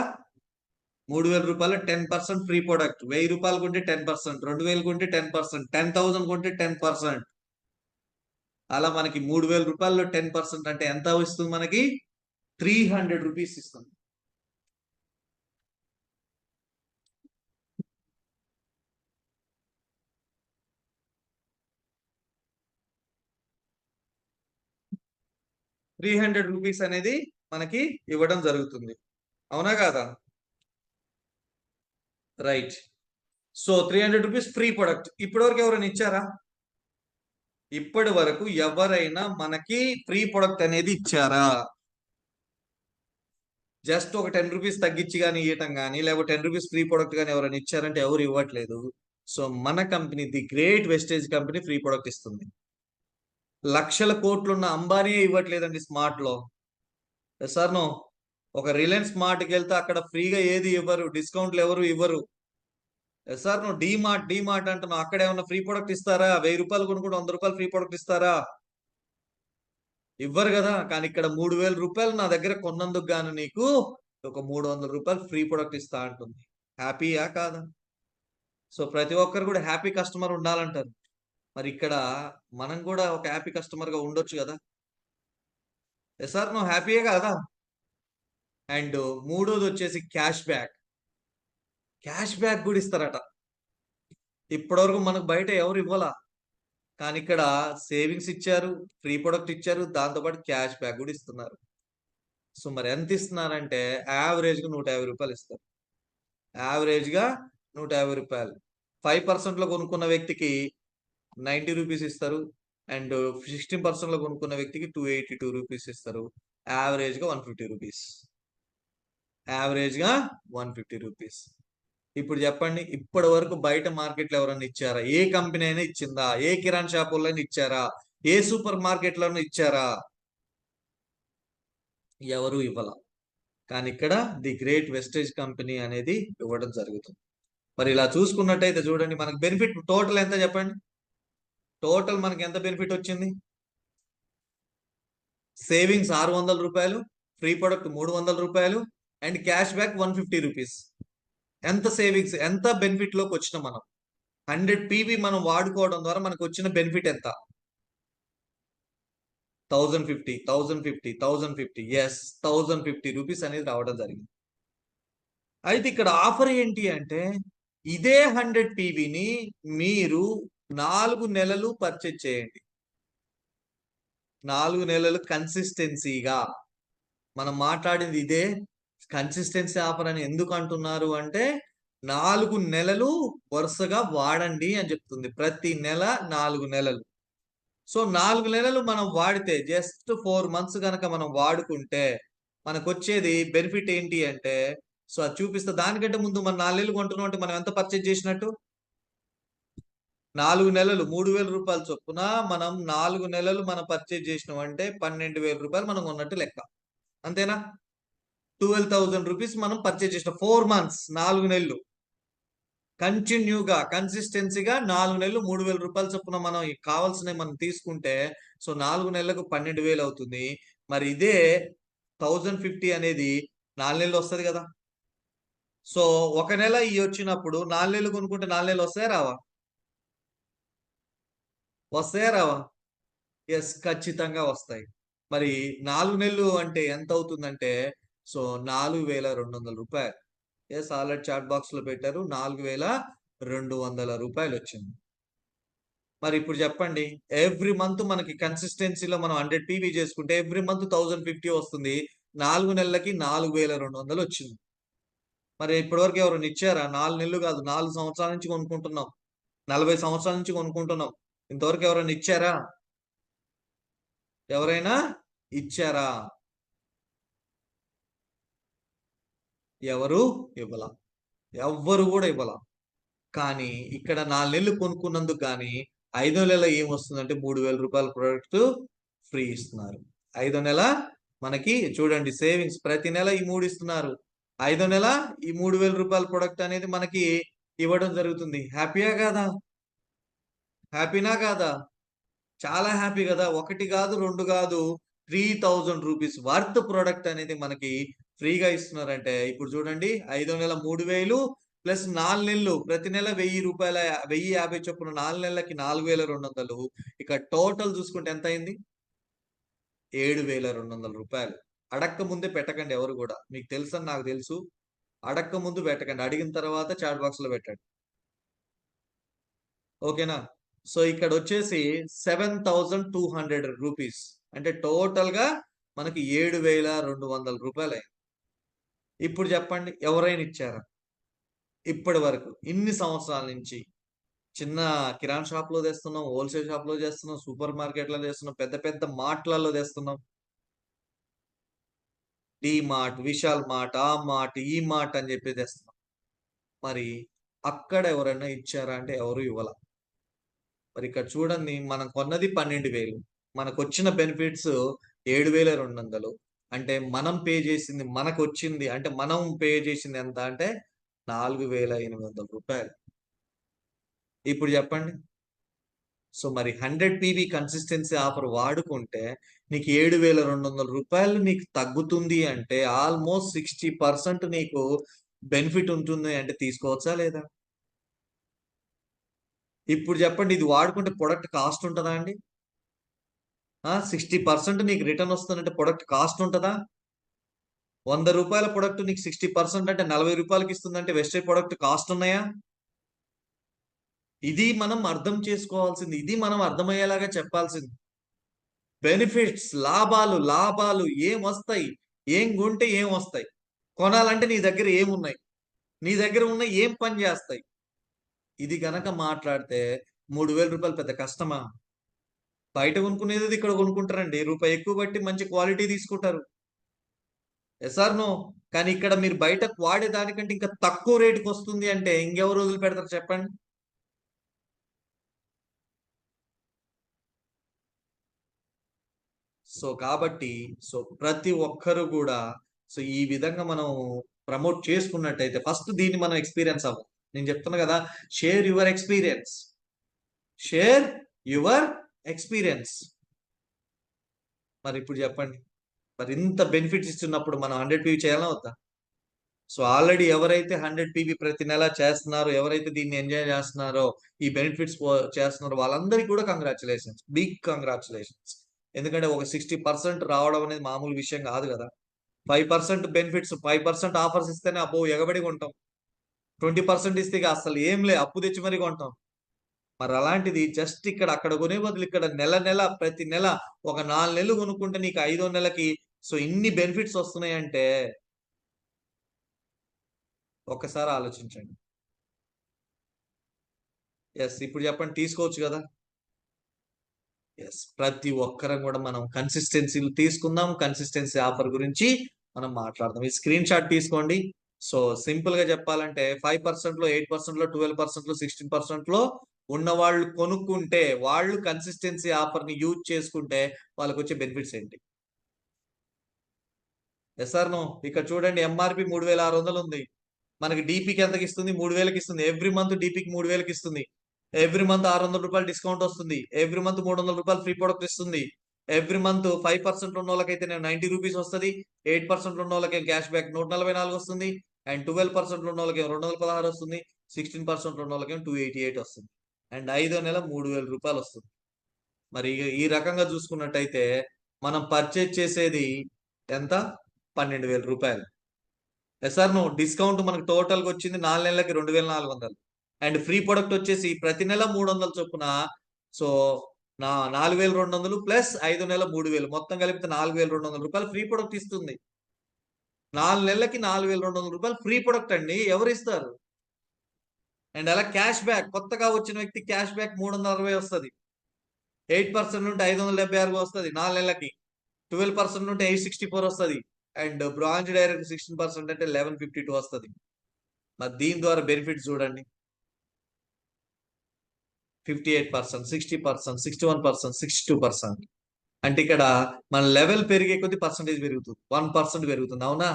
3,000 రూపాయల 10% ఫ్రీ ప్రొడక్ట్. 1,000 రూపాయలు కొంటే 10%, 2,000 కొంటే 10%, 10,000 కొంటే 10%. అలా మనకి 3,000 రూపాయల్లో 10% అంటే ఎంత వస్తుంది? మనకి 300 రూపీస్ ఇస్తుంది. రూపీస్ అనేది మనకి ఇవ్వడం జరుగుతుంది. అవునా కాదా? Right. So 300 rupees free product. ఇప్పటి వరకు ఎవరైనా ఇచ్చారా? ఇప్పటి వరకు ఎవరైనా మనకి ఫ్రీ ప్రొడక్ట్ అనేది ఇచ్చారా? జస్ట్ ఒక 10 రూపీస్ తగ్గించి కానీ ఇవ్వటం కానీ, లేకపోతే 10 రూపీస్ ఫ్రీ ప్రొడక్ట్ కానీ ఎవరైనా ఇచ్చారంటే ఎవరు ఇవ్వట్లేదు. సో మన company the great Vestige company free product ఇస్తుంది. లక్షల కోట్లున్న అంబానీ ఇవ్వట్లేదండి స్మార్ట్ లో. Sir no? ఒక రిలయన్స్ స్మార్ట్కి వెళ్తే అక్కడ ఫ్రీగా ఏది ఇవ్వరు, డిస్కౌంట్లు ఎవరు ఇవ్వరు. సార్ నువ్వు డీమార్ట్ అంటున్నావు, అక్కడ ఏమన్నా ఫ్రీ ప్రొడక్ట్ ఇస్తారా? 1,000 రూపాయలు కొనుక్కుంటే 100 రూపాయలు ఫ్రీ ప్రొడక్ట్ ఇస్తారా? ఇవ్వరు కదా. కానీ ఇక్కడ 3,000 రూపాయలు నా దగ్గర కొన్నందుకు గాను నీకు ఒక 300 రూపాయలు ఫ్రీ ప్రొడక్ట్ ఇస్తా అంటుంది. హ్యాపీయా కాదా? సో ప్రతి ఒక్కరు కూడా హ్యాపీ కస్టమర్ ఉండాలంటారు. మరి ఇక్కడ మనం కూడా ఒక హ్యాపీ కస్టమర్ గా ఉండొచ్చు కదా. సార్ నువ్వు హ్యాపీయే కదా. అండ్ మూడోది వచ్చేసి క్యాష్ బ్యాక్. క్యాష్ బ్యాక్ కూడా ఇస్తారట. ఇప్పటివరకు మనకు బయట ఎవరు ఇవ్వాలా. కానీ ఇక్కడ సేవింగ్స్ ఇచ్చారు, ఫ్రీ ప్రొడక్ట్ ఇచ్చారు, దాంతోపాటు క్యాష్ బ్యాక్ కూడా ఇస్తున్నారు. సో మరి ఎంత ఇస్తున్నారంటే యావరేజ్గా రూ. 150 ఇస్తారు. యావరేజ్గా రూ. 150. 5% లో కొనుక్కున్న వ్యక్తికి రూ. 90 ఇస్తారు. అండ్ 16% లో కొనుక్కున్న వ్యక్తికి రూ. 282 ఇస్తారు. యావరేజ్గా రూ. 150. యావరేజ్గా రూ. 150. ఇప్పుడు చెప్పండి, ఇప్పటి వరకు బయట మార్కెట్లో ఎవరన్నా ఇచ్చారా? ఏ కంపెనీ అయినా ఇచ్చిందా? ఏ కిరాణా షాపుల్లో ఇచ్చారా? ఏ సూపర్ మార్కెట్లోనూ ఇచ్చారా? ఎవరు ఇవ్వాల. కానీ ఇక్కడ ది గ్రేట్ వెస్టేజ్ కంపెనీ అనేది ఇవ్వడం జరుగుతుంది. మరి ఇలా చూసుకున్నట్టయితే చూడండి, మనకు బెనిఫిట్ టోటల్ ఎంత చెప్పండి? టోటల్ మనకి ఎంత బెనిఫిట్ వచ్చింది? సేవింగ్స్ రూ. 600, ఫ్రీ ప్రొడక్ట్ రూ. 300 అండ్ క్యాష్ బ్యాక్ రూ. 150. ఎంత సేవింగ్స్, ఎంత బెనిఫిట్ లోకి వచ్చిన మనం 100 పీవీ మనం వాడుకోవడం ద్వారా మనకు వచ్చిన బెనిఫిట్ ఎంత? 1050 ఎస్, రూ. 1050 అనేది రావడం జరిగింది. అయితే ఇక్కడ ఆఫర్ ఏంటి అంటే, ఇదే 100 పీవీని మీరు 4 నెలలు పర్చేజ్ చేయండి. 4 నెలలు కన్సిస్టెన్సీగా. మనం మాట్లాడింది ఇదే కన్సిస్టెన్సీ ఆఫర్ అని ఎందుకు అంటున్నారు అంటే, 4 నెలలు వరుసగా వాడండి అని చెప్తుంది. ప్రతి నెల 4 నెలలు. సో 4 నెలలు మనం వాడితే జస్ట్ 4 మంత్స్ కనుక మనం వాడుకుంటే మనకొచ్చేది బెనిఫిట్ ఏంటి అంటే, సో అది చూపిస్తా. దానికంటే ముందు మనం 4 నెలలు కొంటున్నాం అంటే మనం ఎంత పర్చేజ్ చేసినట్టు? 4 నెలలు రూ. 3,000 చొప్పున మనం 4 నెలలు మనం పర్చేజ్ చేసినాం అంటే రూ. 12,000 మనం కొన్నట్టు లెక్క. అంతేనా? 12,000 రూపీస్ మనం పర్చేజ్ చేసిన 4 మంత్స్, 4 నెలలు కంటిన్యూగా కన్సిస్టెన్సీగా 4 నెలలు రూ. 3,000 చొప్పున మనం కావాల్సినవి మనం తీసుకుంటే సో 4 నెలలకు 12,000 అవుతుంది. మరి ఇదే 1050 అనేది 4 నెలలు వస్తుంది కదా. సో ఒక నెల ఇవి వచ్చినప్పుడు 4 నెలలు కొనుక్కుంటే 4 నెలలు వస్తాయా రావా? వస్తాయా రావా? ఎస్, ఖచ్చితంగా వస్తాయి. మరి 4 నెలలు అంటే ఎంత అవుతుందంటే సో రూ. 4,200. ఎస్, ఆల్రెడీ చాట్ బాక్స్ లో పెట్టారు. రూ. 4,200 వచ్చింది. మరి ఇప్పుడు చెప్పండి, ఎవ్రీ మంత్ మనకి కన్సిస్టెన్సీలో మనం 100 పీవీ చేసుకుంటే ఎవ్రీ మంత్ 1050 వస్తుంది. 4 నెలలకి 4,200 వచ్చింది. మరి ఇప్పటి వరకు ఎవరైనా ఇచ్చారా? 4 నెలలు కాదు, 4 సంవత్సరాల నుంచి కొనుక్కుంటున్నాం, 40 సంవత్సరాల నుంచి కొనుక్కుంటున్నాం. ఇంతవరకు ఎవరైనా ఇచ్చారా? ఎవరైనా ఇచ్చారా? ఎవరు ఇవ్వాల. ఎవ్వరు కూడా ఇవ్వాల. కానీ ఇక్కడ 4 నెలలు కొనుక్కున్నందుకు కానీ 5వ నెల ఏమొస్తుందంటే రూ. 3,000 ప్రొడక్ట్ ఫ్రీ ఇస్తున్నారు. 5వ నెల మనకి చూడండి సేవింగ్స్ ప్రతి నెల ఈ 3 ఇస్తున్నారు. 5వ నెల ఈ రూ. 3,000 ప్రొడక్ట్ అనేది మనకి ఇవ్వడం జరుగుతుంది. హ్యాపీయా కాదా? హ్యాపీనా కాదా? చాలా హ్యాపీ కదా. 1 కాదు, 2 కాదు, 3,000 రూపీస్ వర్త్ ప్రొడక్ట్ అనేది మనకి ఫ్రీగా ఇస్తున్నారంటే ఇప్పుడు చూడండి, 5వ నెల 3,000 ప్లస్ 4 నెలలు ప్రతి నెల రూ. 1,000, 1,050 చొప్పున 4 నెలలకి 4,200. ఇక టోటల్ చూసుకుంటే ఎంత అయింది? రూ. 7,200. అడక్క ముందే పెట్టకండి ఎవరు కూడా. మీకు తెలుసని నాకు తెలుసు. అడక్క ముందు పెట్టకండి, అడిగిన తర్వాత చాట్ బాక్స్ లో పెట్టండి. ఓకేనా? సో ఇక్కడ వచ్చేసి 7,200 రూపీస్ అంటే టోటల్ గా మనకి రూ. 7,200. ఇప్పుడు చెప్పండి, ఎవరైనా ఇచ్చారా ఇప్పటి వరకు? ఇన్ని సంవత్సరాల నుంచి చిన్న కిరాణా షాప్ లో తెస్తున్నాం, హోల్సేల్ షాప్ లో చేస్తున్నాం, సూపర్ మార్కెట్ లో తెస్తున్నాం, పెద్ద పెద్ద మార్ట్లలో తెస్తున్నాం. డి మార్ట్, విశాల్ మార్ట్, ఆ మార్ట్, ఈ మార్ట్ అని చెప్పి తెస్తున్నాం. మరి అక్కడ ఎవరైనా ఇచ్చారా అంటే ఎవరు ఇవ్వాల. మరి ఇక్కడ చూడండి, మనం కొన్నది 12,000, మనకు వచ్చిన బెనిఫిట్స్ 7,200. అంటే మనం పే చేసింది మనకు వచ్చింది అంటే మనం పే చేసింది ఎంత అంటే రూ. 4,800. ఇప్పుడు చెప్పండి. సో మరి 100 పీవీ కన్సిస్టెన్సీ ఆఫర్ వాడుకుంటే నీకు రూ. 7,200 నీకు తగ్గుతుంది అంటే ఆల్మోస్ట్ 60% నీకు బెనిఫిట్ ఉంటుంది అంటే తీసుకోవచ్చా లేదా? ఇప్పుడు చెప్పండి, ఇది వాడుకుంటే ప్రొడక్ట్ కాస్ట్ ఉంటుందా అండి? 60% నీకు రిటర్న్ వస్తుందంటే ప్రొడక్ట్ కాస్ట్ ఉంటుందా? రూ. 100 ప్రొడక్ట్ నీకు 60% అంటే రూ. 40కి ఇస్తుందంటే వెస్టేజ్ ప్రొడక్ట్ కాస్ట్ ఉన్నాయా? ఇది మనం అర్థం చేసుకోవాల్సింది, ఇది మనం అర్థమయ్యేలాగా చెప్పాల్సింది. బెనిఫిట్స్, లాభాలు లాభాలు ఏం వస్తాయి, ఏం కొంటే ఏం వస్తాయి, కొనాలంటే నీ దగ్గర ఏమున్నాయి, నీ దగ్గర ఉన్న ఏం పని చేస్తాయి, ఇది గనక మాట్లాడితే 3,000 రూపాయలు పెద్ద కష్టమా? బయట కొనుక్కునేది ఇక్కడ కొనుక్కుంటారండి, రూపాయి ఎక్కువ బట్టి మంచి క్వాలిటీ తీసుకుంటారు. Yes or no? కానీ ఇక్కడ మీరు బయట వాడే దానికంటే ఇంకా తక్కువ రేటుకి వస్తుంది అంటే ఇంకెవరు వదిలి పెడతారు చెప్పండి? సో కాబట్టి సో ప్రతి ఒక్కరు కూడా సో ఈ విధంగా మనం ప్రమోట్ చేసుకున్నట్టయితే ఫస్ట్ దీన్ని మనం ఎక్స్పీరియన్స్ అవ్వం. నేను చెప్తున్నా కదా, share your experience, share your experience. మరి ఇప్పుడు చెప్పండి, మరి ఇంత బెనిఫిట్స్ ఇస్తున్నప్పుడు మనం 100 పీవీ చేయాలా వద్దా? సో ఆల్రెడీ ఎవరైతే 100 పీవీ ప్రతి నెల చేస్తున్నారో, ఎవరైతే దీన్ని ఎంజాయ్ చేస్తున్నారో, ఈ బెనిఫిట్స్ చేస్తున్నారో వాళ్ళందరికీ కూడా కంగ్రాచులేషన్స్, బిగ్ కంగ్రాచులేషన్స్. ఎందుకంటే ఒక 60% రావడం అనేది మామూలు విషయం కాదు కదా. 5% బెనిఫిట్స్, 5% ఆఫర్స్ ఇస్తేనే అబ్బో ఎగబడి కొంటాం. 20% ఇస్తే ఇక అసలు ఏం లే, అప్పు తెచ్చి మరీ కొంటాం. మరి అలాంటిది జస్ట్ ఇక్కడ అక్కడ కొనే బదులు ఇక్కడ నెల నెల ప్రతి నెల ఒక 4 నెలలు కొనుక్కుంటే నీకు 5వ నెలకి సో ఇన్ని బెనిఫిట్స్ వస్తున్నాయంటే ఒక్కసారి ఆలోచించండి. ఎస్, ఇప్పుడు చెప్పండి, తీసుకోవచ్చు కదా? ఎస్, ప్రతి ఒక్కరం కూడా మనం కన్సిస్టెన్సీలు తీసుకుందాం. కన్సిస్టెన్సీ ఆఫర్ గురించి మనం మాట్లాడదాం. ఈ స్క్రీన్ షాట్ తీసుకోండి. సో సింపుల్ గా చెప్పాలంటే 5% లో, 8% లో, 12% లో, 16% లో ఉన్న వాళ్ళు కొనుక్కుంటే, వాళ్ళు కన్సిస్టెన్సీ ఆఫర్ ని యూజ్ చేసుకుంటే వాళ్ళకి వచ్చే బెనిఫిట్స్ ఏంటి? Yes or no? ఇక్కడ చూడండి, ఎంఆర్పి 3,600 ఉంది, మనకి డీపీకి ఎంతకి ఇస్తుంది? 3,000కి ఇస్తుంది. ఎవ్రీ మంత్ డీపీకి 3,000కి ఇస్తుంది. ఎవ్రీ మంత్ 600 రూపాయలు డిస్కౌంట్ వస్తుంది. ఎవ్రీ మంత్ 300 రూపాయలు ఫ్రీ ప్రొడక్ట్ ఇస్తుంది. ఎవ్రీ మంత్ 5% ఉన్న వాళ్ళకైతే 90 రూపీస్ వస్తుంది. 8% ఉన్న వాళ్ళకి క్యాష్ బ్యాక్ 144 వస్తుంది. అండ్ 12% ఉన్న వాళ్ళకి 216 వస్తుంది. 16% ఉన్న వాళ్ళకి 288 వస్తుంది. అండ్ 5వ నెల 3,000 రూపాయలు వస్తుంది. మరి ఈ రకంగా చూసుకున్నట్టయితే మనం పర్చేజ్ చేసేది ఎంత? 12,000 రూపాయలు. Yes or no? డిస్కౌంట్ మనకు టోటల్ గా వచ్చింది 4 నెలలకి 2,400. అండ్ ఫ్రీ ప్రొడక్ట్ వచ్చేసి ప్రతి నెల 300 చొప్పున. సో 4,200 ప్లస్ 5వ నెల 3,000, మొత్తం కలిపితే 4,200 రూపాయలు ఫ్రీ ప్రొడక్ట్ ఇస్తుంది. 4 నెలలకి 4,200 రూపాయలు ఫ్రీ ప్రొడక్ట్ అండి, ఎవరు ఇస్తారు? అండ్ అలా క్యాష్ బ్యాక్, కొత్తగా వచ్చిన వ్యక్తి క్యాష్ బ్యాక్ 360 వస్తుంది. 8% నుండి 576 వస్తుంది 4 నెలలకి. 12% నుండి 864 వస్తుంది. అండ్ బ్రాంచ్ డైరెక్ట్ 16% అంటే 1152 వస్తుంది. మరి దీని ద్వారా బెనిఫిట్స్ చూడండి, 58%, 60%, 61%, 62%. అంటే ఇక్కడ మన లెవెల్ పెరిగే కొద్ది పర్సంటేజ్ పెరుగుతుంది, 1% పెరుగుతుంది. అవునా?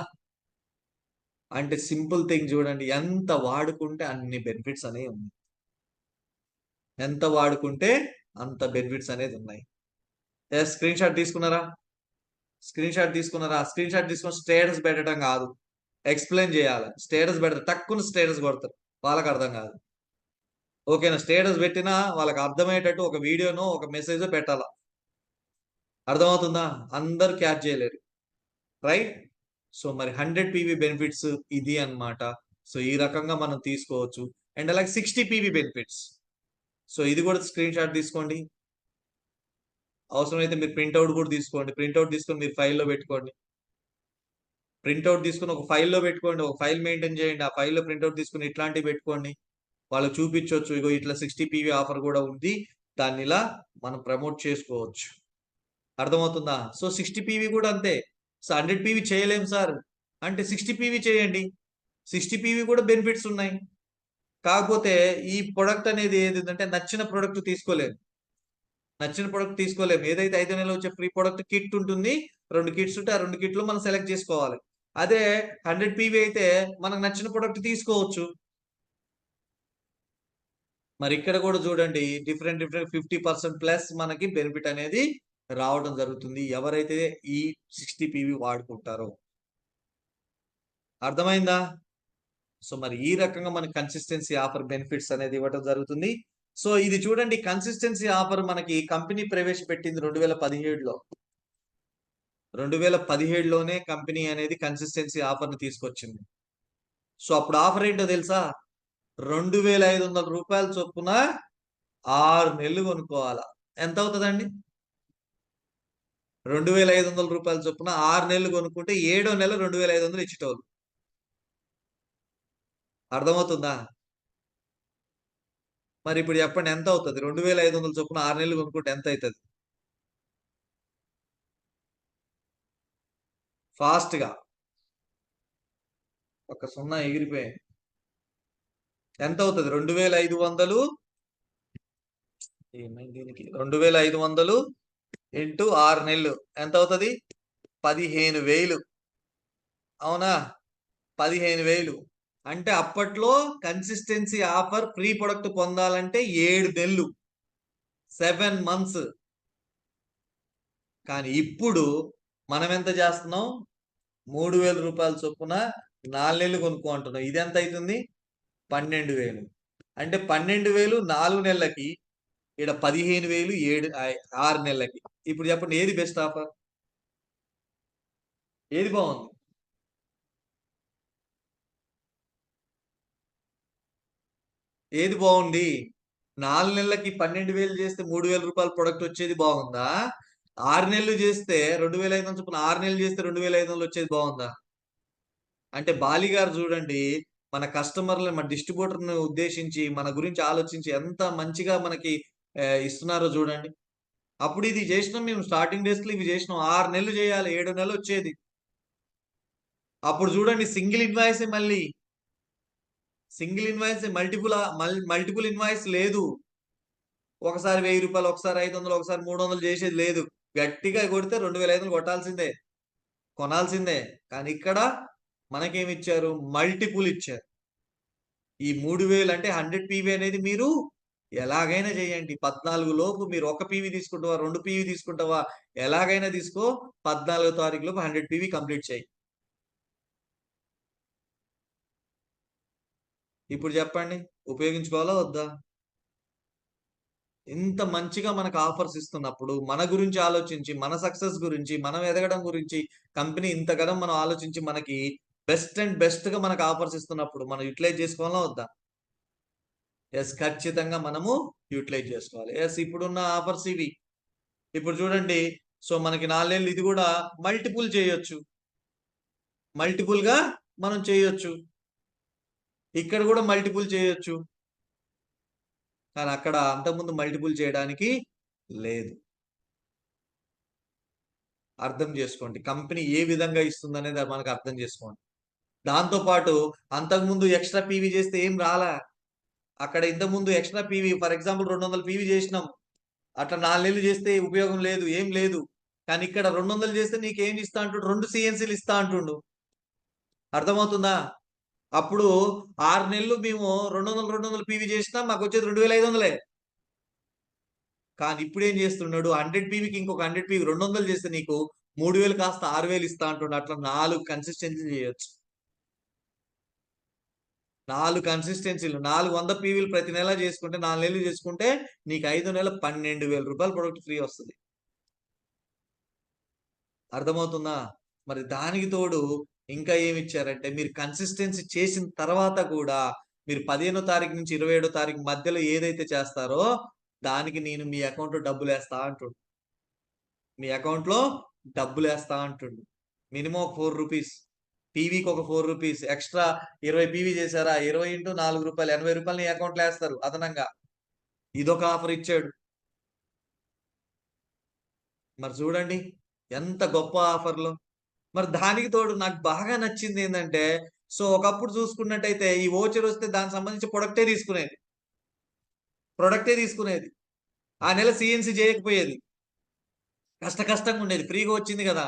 అంటే సింపుల్ థింగ్ చూడండి, ఎంత వాడుకుంటే అన్ని బెనిఫిట్స్ అనేవి ఉన్నాయి. ఎంత వాడుకుంటే అంత బెనిఫిట్స్ అనేది ఉన్నాయి. స్క్రీన్ షాట్ తీసుకున్నారా? స్క్రీన్ షాట్ తీసుకున్నారా? స్క్రీన్ షాట్ తీసుకుని స్టేటస్ పెట్టడం కాదు, ఎక్స్ప్లెయిన్ చేయాలి. స్టేటస్ పెడతారు, టక్కున స్టేటస్ కొడతారు, వాళ్ళకి అర్థం కాదు. ఓకేనా? స్టేటస్ పెట్టినా వాళ్ళకి అర్థమయ్యేటట్టు ఒక వీడియోనో ఒక మెసేజ్ పెట్టాలా. అర్థమవుతుందా? అందరు క్యాచ్ చేయలేరు, రైట్? సో మరి 100 పీవీ బెనిఫిట్స్ ఇది అన్నమాట. సో ఈ రకంగా మనం తీసుకోవచ్చు. అండ్ అలాగే 60 పీవీ బెనిఫిట్స్. సో ఇది కూడా స్క్రీన్ షాట్ తీసుకోండి. అవసరమైతే మీరు ప్రింట్అవుట్ కూడా తీసుకోండి. ప్రింట్అవుట్ తీసుకొని మీరు ఫైల్లో పెట్టుకోండి. ప్రింట్అవుట్ తీసుకుని ఒక ఫైల్లో పెట్టుకోండి, ఒక ఫైల్ మెయింటైన్ చేయండి. ఆ ఫైల్లో ప్రింట్అవుట్ తీసుకుని ఇట్లాంటివి పెట్టుకోండి. వాళ్ళకి చూపించవచ్చు, ఇగో ఇట్లా 60 పీవీ ఆఫర్ కూడా ఉంది, దాన్ని ఇలా మనం ప్రమోట్ చేసుకోవచ్చు. అర్థమవుతుందా? సో 60 పీవీ కూడా అంతే. సో 100 పీవీ చేయలేం సార్ అంటే 60 పీవీ చేయండి. 60 పీవీ కూడా బెనిఫిట్స్ ఉన్నాయి. కాకపోతే ఈ ప్రొడక్ట్ అనేది ఏదంటే నచ్చిన ప్రొడక్ట్ తీసుకోలేము. నచ్చిన ప్రొడక్ట్ తీసుకోలేము. ఏదైతే 5 నెలలు వచ్చే ఫ్రీ ప్రొడక్ట్ కిట్ ఉంటుంది, 2 కిట్స్ ఉంటే ఆ 2 కిట్లు మనం సెలెక్ట్ చేసుకోవాలి. అదే 100 పీవీ అయితే మనకు నచ్చిన ప్రొడక్ట్ తీసుకోవచ్చు. మరి ఇక్కడ కూడా చూడండి, డిఫరెంట్ 50% ప్లస్ మనకి బెనిఫిట్ అనేది రావడం జరుగుతుంది, ఎవరైతే ఈ 60 పీవీ వాడుకుంటారో. అర్థమైందా? సో మరి ఈ రకంగా మనకి కన్సిస్టెన్సీ ఆఫర్ బెనిఫిట్స్ అనేది ఇవ్వడం జరుగుతుంది. సో ఇది చూడండి, కన్సిస్టెన్సీ ఆఫర్ మనకి కంపెనీ ప్రవేశపెట్టింది 2017లో. 2017లోనే కంపెనీ అనేది కన్సిస్టెన్సీ ఆఫర్ ని తీసుకొచ్చింది. సో అప్పుడు ఆఫర్ ఏంటో తెలుసా? రూ. 2,500 చొప్పున 6 నెలలు కొనుక్కోవాలా. ఎంత అవుతుందండి? రూ. 2,500 చొప్పున 6 నెలలు కొనుక్కుంటే 7వ నెల 2,500 ఇచ్చేటోళ్ళు. అర్థమవుతుందా? మరి ఇప్పుడు చెప్పండి ఎంత అవుతుంది? 2,500 చొప్పున 6 నెలలు కొనుక్కుంటే ఎంత అవుతుంది? ఫాస్ట్ గా ఒక 0 ఎగిరిపోయింది. ఎంత అవుతుంది? 2,500 దీనికి 2,500 ఇంటూ 6 నెలలు ఎంత అవుతుంది? 15,000. అవునా? 15,000 అంటే అప్పట్లో కన్సిస్టెన్సీ ఆఫర్ ప్రీ ప్రొడక్ట్ పొందాలంటే 7 నెలలు, 7 మంత్స్. కానీ ఇప్పుడు మనం ఎంత చేస్తున్నాం? 3,000 రూపాయల చొప్పున 4 నెలలు కొనుక్కో అంటున్నాం. ఇది ఎంత అవుతుంది? 12,000. అంటే 12,000 4 నెలలకి, ఇక్కడ 15,000 6 నెలలకి. ఇప్పుడు చెప్పండి ఏది బెస్ట్ ఆఫర్? ఏది బాగుంది? ఏది బాగుంది? 4 నెలలకి 12,000 చేస్తే 3,000 రూపాయల ప్రొడక్ట్ వచ్చేది బాగుందా? 6 నెలలు చేస్తే 2,500 చొప్పున 6 నెలలు చేస్తే 2,500 వచ్చేది బాగుందా? అంటే బాలి గారు చూడండి, మన కస్టమర్లను, మన డిస్ట్రిబ్యూటర్ని ఉద్దేశించి మన గురించి ఆలోచించి ఎంత మంచిగా మనకి ఇస్తున్నారో చూడండి. అప్పుడు ఇది చేసినాం మేము స్టార్టింగ్ డేస్ లో, ఇవి చేసినాం 6 నెలలు చేయాలి, 7 నెలలు వచ్చేది. అప్పుడు చూడండి సింగిల్ ఇన్వాయిస్, మళ్ళీ సింగిల్ ఇన్వాయిస్, మల్టిపుల్ ఇన్వాయిస్ లేదు. ఒకసారి 1000 రూపాయలు, ఒకసారి 500, ఒకసారి 300 చేసేది లేదు. గట్టిగా కొడితే 2,500 కొట్టాల్సిందే, కొనాల్సిందే. కానీ ఇక్కడ మనకేమి ఇచ్చారు? మల్టిపుల్ ఇచ్చారు. ఈ 3,000 అంటే 100 పీవీ అనేది మీరు ఎలాగైనా చేయండి. 14 లోపు మీరు 1 పీవీ తీసుకుంటావా, 2 పీవీ తీసుకుంటావా, ఎలాగైనా తీసుకో. 14వ తారీఖు లోపు 100 పీవీ కంప్లీట్ చేయి. ఇప్పుడు చెప్పండి, ఉపయోగించుకోవాలా వద్దా? ఇంత మంచిగా మనకు ఆఫర్స్ ఇస్తున్నప్పుడు మన గురించి ఆలోచించి, మన సక్సెస్ గురించి, మనం ఎదగడం గురించి కంపెనీ ఇంతగానం మనం ఆలోచించి మనకి బెస్ట్ అండ్ బెస్ట్ గా మనకు ఆఫర్స్ ఇస్తున్నప్పుడు మనం యూటిలైజ్ చేసుకోవాలా వద్దా? ఎస్, ఖచ్చితంగా మనము యూటిలైజ్ చేసుకోవాలి. ఎస్, ఇప్పుడున్న ఆఫర్స్ ఇవి. ఇప్పుడు చూడండి, సో మనకి 4 నెలలు ఇది కూడా మల్టిపుల్ చేయొచ్చు, మల్టిపుల్ గా మనం చేయొచ్చు. ఇక్కడ కూడా మల్టిపుల్ చేయొచ్చు. కానీ అక్కడ అంతకుముందు మల్టిపుల్ చేయడానికి లేదు. అర్థం చేసుకోండి, కంపెనీ ఏ విధంగా ఇస్తుంది అనేది మనకు అర్థం చేసుకోండి. దాంతో పాటు అంతకుముందు ఎక్స్ట్రా పీవీ చేస్తే ఏం రాలా. అక్కడ ఇంతకుముందు extra PV for example 200 PV చేసినాం, అట్లా 4 నెలలు చేస్తే ఉపయోగం లేదు, ఏం లేదు. కానీ ఇక్కడ 200 చేస్తే నీకేం ఇస్తా అంటుండు? 2 సిఎన్సీలు ఇస్తా అంటుండు. అర్థమవుతుందా? అప్పుడు 6 నెలలు మేము 200 పీవీ చేసినా మాకు వచ్చేది 2,500. కానీ ఇప్పుడు ఏం చేస్తున్నాడు? 100 పీవీకి ఇంకొక 100 పీవీ 200 చేస్తే నీకు 3,000 కాస్త 6,000 ఇస్తా అంటుండు. అట్లా 4 కన్సిస్టెన్సీ చేయొచ్చు. 4 కన్సిస్టెన్సీలు, 400 పీవీలు ప్రతి నెల చేసుకుంటే, 4 నెలలు చేసుకుంటే నీకు 5 నెలలు 12,000 రూపాయల ప్రొడక్ట్ ఫ్రీ వస్తుంది. అర్థమవుతుందా? మరి దానికి తోడు ఇంకా ఏమి ఇచ్చారంటే, మీరు కన్సిస్టెన్సీ చేసిన తర్వాత కూడా మీరు 15వ తారీఖు నుంచి 27వ తారీఖు మధ్యలో ఏదైతే చేస్తారో దానికి నేను మీ అకౌంట్ లో డబ్బులు వేస్తా అంటుండు. మీ అకౌంట్ లో డబ్బులు వేస్తా అంటుండు. మినిమం ఒక 4 రూపీస్, పీవీకి ఒక 4 రూపీస్ ఎక్స్ట్రా. 20 పీవీ చేశారా, 20 ఇంటూ 4 రూపాయలు, 80 రూపాయలు నీ అకౌంట్ లో వేస్తారు అదనంగా. ఇదొక ఆఫర్ ఇచ్చాడు. మరి చూడండి ఎంత గొప్ప ఆఫర్లు. మరి దానికి తోడు నాకు బాగా నచ్చింది ఏంటంటే, సో ఒకప్పుడు చూసుకున్నట్టయితే ఈ ఓచర్ వస్తే దానికి సంబంధించి ప్రొడక్టే తీసుకునేది. ఆ నెల సిఎన్సి చేయకపోయేది, కష్టంగా ఉండేది. ఫ్రీగా వచ్చింది కదా,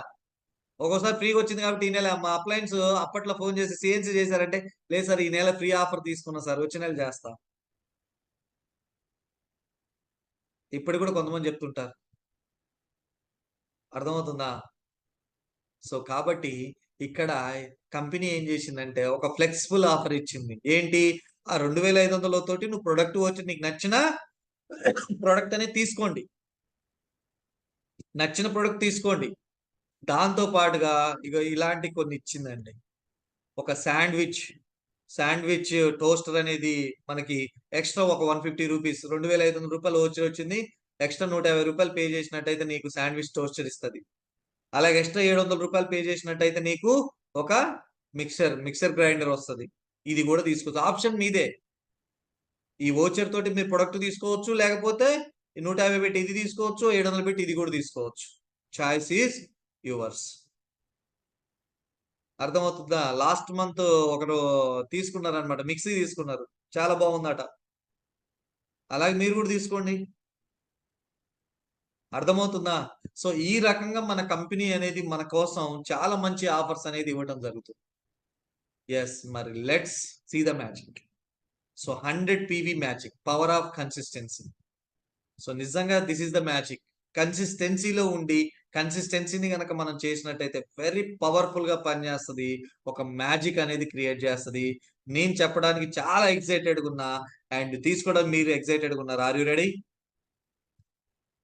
ఒక్కోసారి ఫ్రీగా వచ్చింది కాబట్టి ఈ నెల మా అప్లయన్స్ అప్పట్లో ఫోన్ చేసి సిఎన్సి చేశారంటే, లేదు సార్ ఈ నెల ఫ్రీ ఆఫర్ తీసుకున్నా సార్, వచ్చే నెల చేస్తా. ఇప్పుడు కూడా కొంతమంది చెప్తుంటారు. అర్థమవుతుందా? సో కాబట్టి ఇక్కడ కంపెనీ ఏం చేసిందంటే ఒక ఫ్లెక్సిబుల్ ఆఫర్ ఇచ్చింది. ఏంటి? ఆ 2,500 తోటి నువ్వు ప్రొడక్ట్ వచ్చి నీకు నచ్చిన ప్రొడక్ట్ అనేది తీసుకోండి, నచ్చిన ప్రొడక్ట్ తీసుకోండి. దాంతో పాటుగా ఇక ఇలాంటి కొన్ని ఇచ్చిందండి. ఒక శాండ్విచ్ టోస్టర్ అనేది మనకి ఎక్స్ట్రా ఒక 150 రూపీస్, 2500 రూపాయలు ఓచర్ వచ్చింది. ఎక్స్ట్రా 150 రూపాయలు పే చేసినట్టయితే నీకు శాండ్విచ్ టోస్టర్ ఇస్తుంది. అలాగే ఎక్స్ట్రా 700 రూపాయలు పే చేసినట్టయితే నీకు ఒక మిక్సర్ గ్రైండర్ వస్తుంది. ఇది కూడా తీసుకోవచ్చు, ఆప్షన్ మీదే. ఈ ఓచర్ తోటి మీరు ప్రొడక్ట్ తీసుకోవచ్చు, లేకపోతే 150 పెట్టి ఇది తీసుకోవచ్చు, 700 పెట్టి ఇది కూడా తీసుకోవచ్చు. Choice is yours. అర్థమవుతుందా? లాస్ట్ మంత్ ఒకరు తీసుకున్నారనమాట, మిక్సీ తీసుకున్నారు, చాలా బాగుందట. అలాగే మీరు కూడా తీసుకోండి. అర్థమవుతుందా? సో ఈ రకంగా మన కంపెనీ అనేది మన కోసం చాలా మంచి ఆఫర్స్ అనేది ఇవ్వడం జరుగుతుంది. ఎస్, మరి let's see the magic. So 100 PV magic, power of consistency. So నిజంగా దిస్ ఇస్ ద మ్యాజిక్. కన్సిస్టెన్సీలో ఉండి కన్సిస్టెన్సీని కనుక మనం చేసినట్టయితే వెరీ పవర్ఫుల్ గా పనిచేస్తుంది, ఒక మ్యాజిక్ అనేది క్రియేట్ చేస్తుంది. నేను చెప్పడానికి చాలా ఎక్సైటెడ్గా ఉన్నా, అండ్ తీసుకోవడం మీరు ఎక్సైటెడ్గా ఉన్నారు. Are you ready?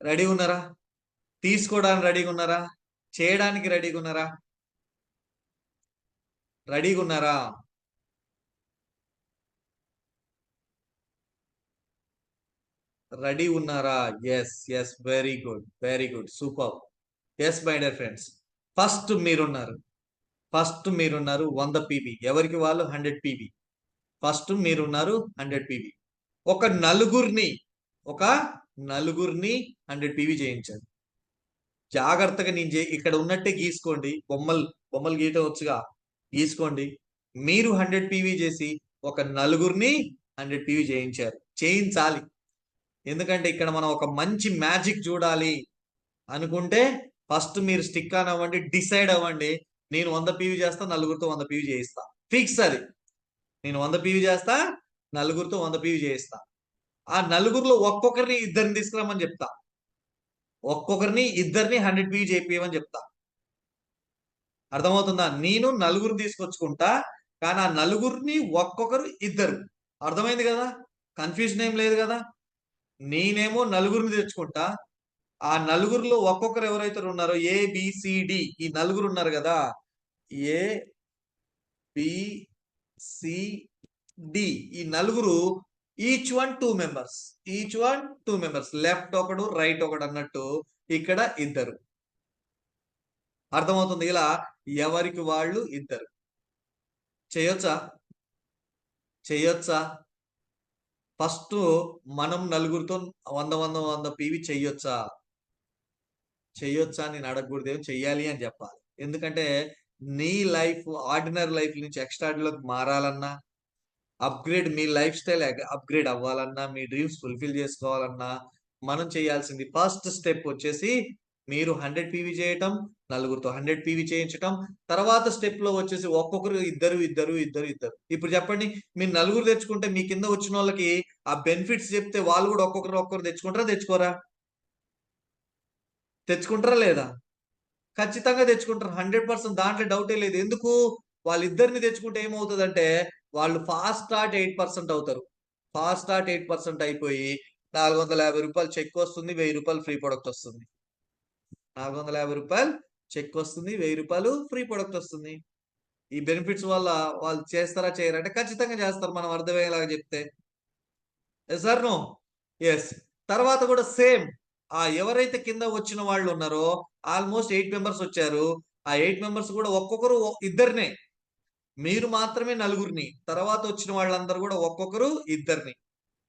రెడీ ఉన్నారా? తీసుకోవడానికి రెడీగా ఉన్నారా? చేయడానికి రెడీగా ఉన్నారా? రెడీగా ఉన్నారా? రెడీ ఉన్నారా? Yes yes, very good, very good, super. Yes my dear friends, first మీరున్నారు. 100 పీవీ, ఎవరికి వాళ్ళు 100 పీవీ. ఫస్ట్ మీరున్నారు 100 పీవీ. ఒక నలుగురిని ఒక నలుగురిని 100 పీవీ చేయించారు. జాగ్రత్తగా నేను ఇక్కడ ఉన్నట్టే గీసుకోండి, బొమ్మలు గీయటం వచ్చుగా, గీసుకోండి. మీరు 100 పీవీ చేసి ఒక నలుగురిని 100 పీవీ చేయించాలి. ఎందుకంటే ఇక్కడ మనం ఒక మంచి మ్యాజిక్ చూడాలి అనుకుంటే ఫస్ట్ మీరు స్టిక్ ఆన్ అవ్వండి, డిసైడ్ అవ్వండి. నేను 100 పీవీ చేస్తా, నలుగురితో 100 పీవీ చేయిస్తా. ఫిక్స్ అది. నేను 100 పీవీ చేస్తా, నలుగురితో 100 పీవీ చేయిస్తా. ఆ నలుగురిలో ఒక్కొక్కరిని ఇద్దరిని తీసుకురామని చెప్తా. ఒక్కొక్కరిని ఇద్దరిని 100 పీవీ చేయించమని చెప్తా. అర్థమవుతుందా? నేను నలుగురిని తీసుకొచ్చుకుంటా, కానీ ఆ నలుగురిని ఒక్కొక్కరు ఇద్దరు. అర్థమైంది కదా? కన్ఫ్యూజన్ ఏం లేదు కదా? నేనేమో నలుగురిని తెచ్చుకుంటా, ఆ నలుగురిలో ఒక్కొక్కరు ఎవరైతే ఉన్నారో ఏబిసిడి, ఈ నలుగురు ఉన్నారు కదా, ఏబిసిడి, ఈ నలుగురు ఈచ్ వన్ 2 మెంబర్స్, లెఫ్ట్ ఒకడు, రైట్ ఒకడు అన్నట్టు ఇక్కడ ఇద్దరు. అర్థమవుతుంది? ఇలా ఎవరికి వాళ్ళు ఇద్దరు. చేయొచ్చా? ఫస్ట్ మనం నలుగురితో 100 పీవీ చెయ్యొచ్చా? నేను అడగకూడదేమో, చెయ్యాలి అని చెప్పాలి. ఎందుకంటే నీ లైఫ్ ఆర్డినరీ లైఫ్ నుంచి ఎక్స్ట్రాడినరీలోకి మారాలన్నా, మీ లైఫ్ స్టైల్ అప్గ్రేడ్ అవ్వాలన్నా, మీ డ్రీమ్స్ ఫుల్ఫిల్ చేసుకోవాలన్నా, మనం చేయాల్సింది ఫస్ట్ స్టెప్ వచ్చేసి మీరు 100 పీవీ చేయటం, నలుగురితో 100 పీవీ చేయించటం. తర్వాత స్టెప్ లో వచ్చేసి ఒక్కొక్కరు ఇద్దరు. ఇప్పుడు చెప్పండి, మీరు నలుగురు తెచ్చుకుంటే మీ కింద వచ్చిన వాళ్ళకి ఆ బెనిఫిట్స్ చెప్తే వాళ్ళు కూడా ఒక్కొక్కరు తెచ్చుకుంటారా? తెచ్చుకుంటారా లేదా? ఖచ్చితంగా తెచ్చుకుంటారు, 100%. దాంట్లో డౌటే లేదు. ఎందుకు? వాళ్ళిద్దరిని తెచ్చుకుంటే ఏమవుతుందంటే వాళ్ళు ఫాస్ట్ స్టార్ట్ 8% అవుతారు. ఫాస్ట్ స్టార్ట్ 8% అయిపోయి 450 రూపాయలు చెక్ వస్తుంది, 1000 రూపాయలు ఫ్రీ ప్రొడక్ట్ వస్తుంది. 450 రూపాయలు చెక్ వస్తుంది, 1000 రూపాయలు ఫ్రీ ప్రొడక్ట్ వస్తుంది. ఈ బెనిఫిట్స్ వల్ల వాళ్ళు చేస్తారా చేయరంటే ఖచ్చితంగా చేస్తారు, మనం అర్థమయ్యేలాగా చెప్తే. Sir no? ఎస్. తర్వాత కూడా సేమ్, ఆ ఎవరైతే కింద వచ్చిన వాళ్ళు ఉన్నారో ఆల్మోస్ట్ 8 మెంబర్స్ వచ్చారు. ఆ 8 మెంబర్స్ కూడా ఒక్కొక్కరు ఇద్దరినే. మీరు మాత్రమే నలుగురిని, తర్వాత వచ్చిన వాళ్ళందరూ కూడా ఒక్కొక్కరు ఇద్దరిని.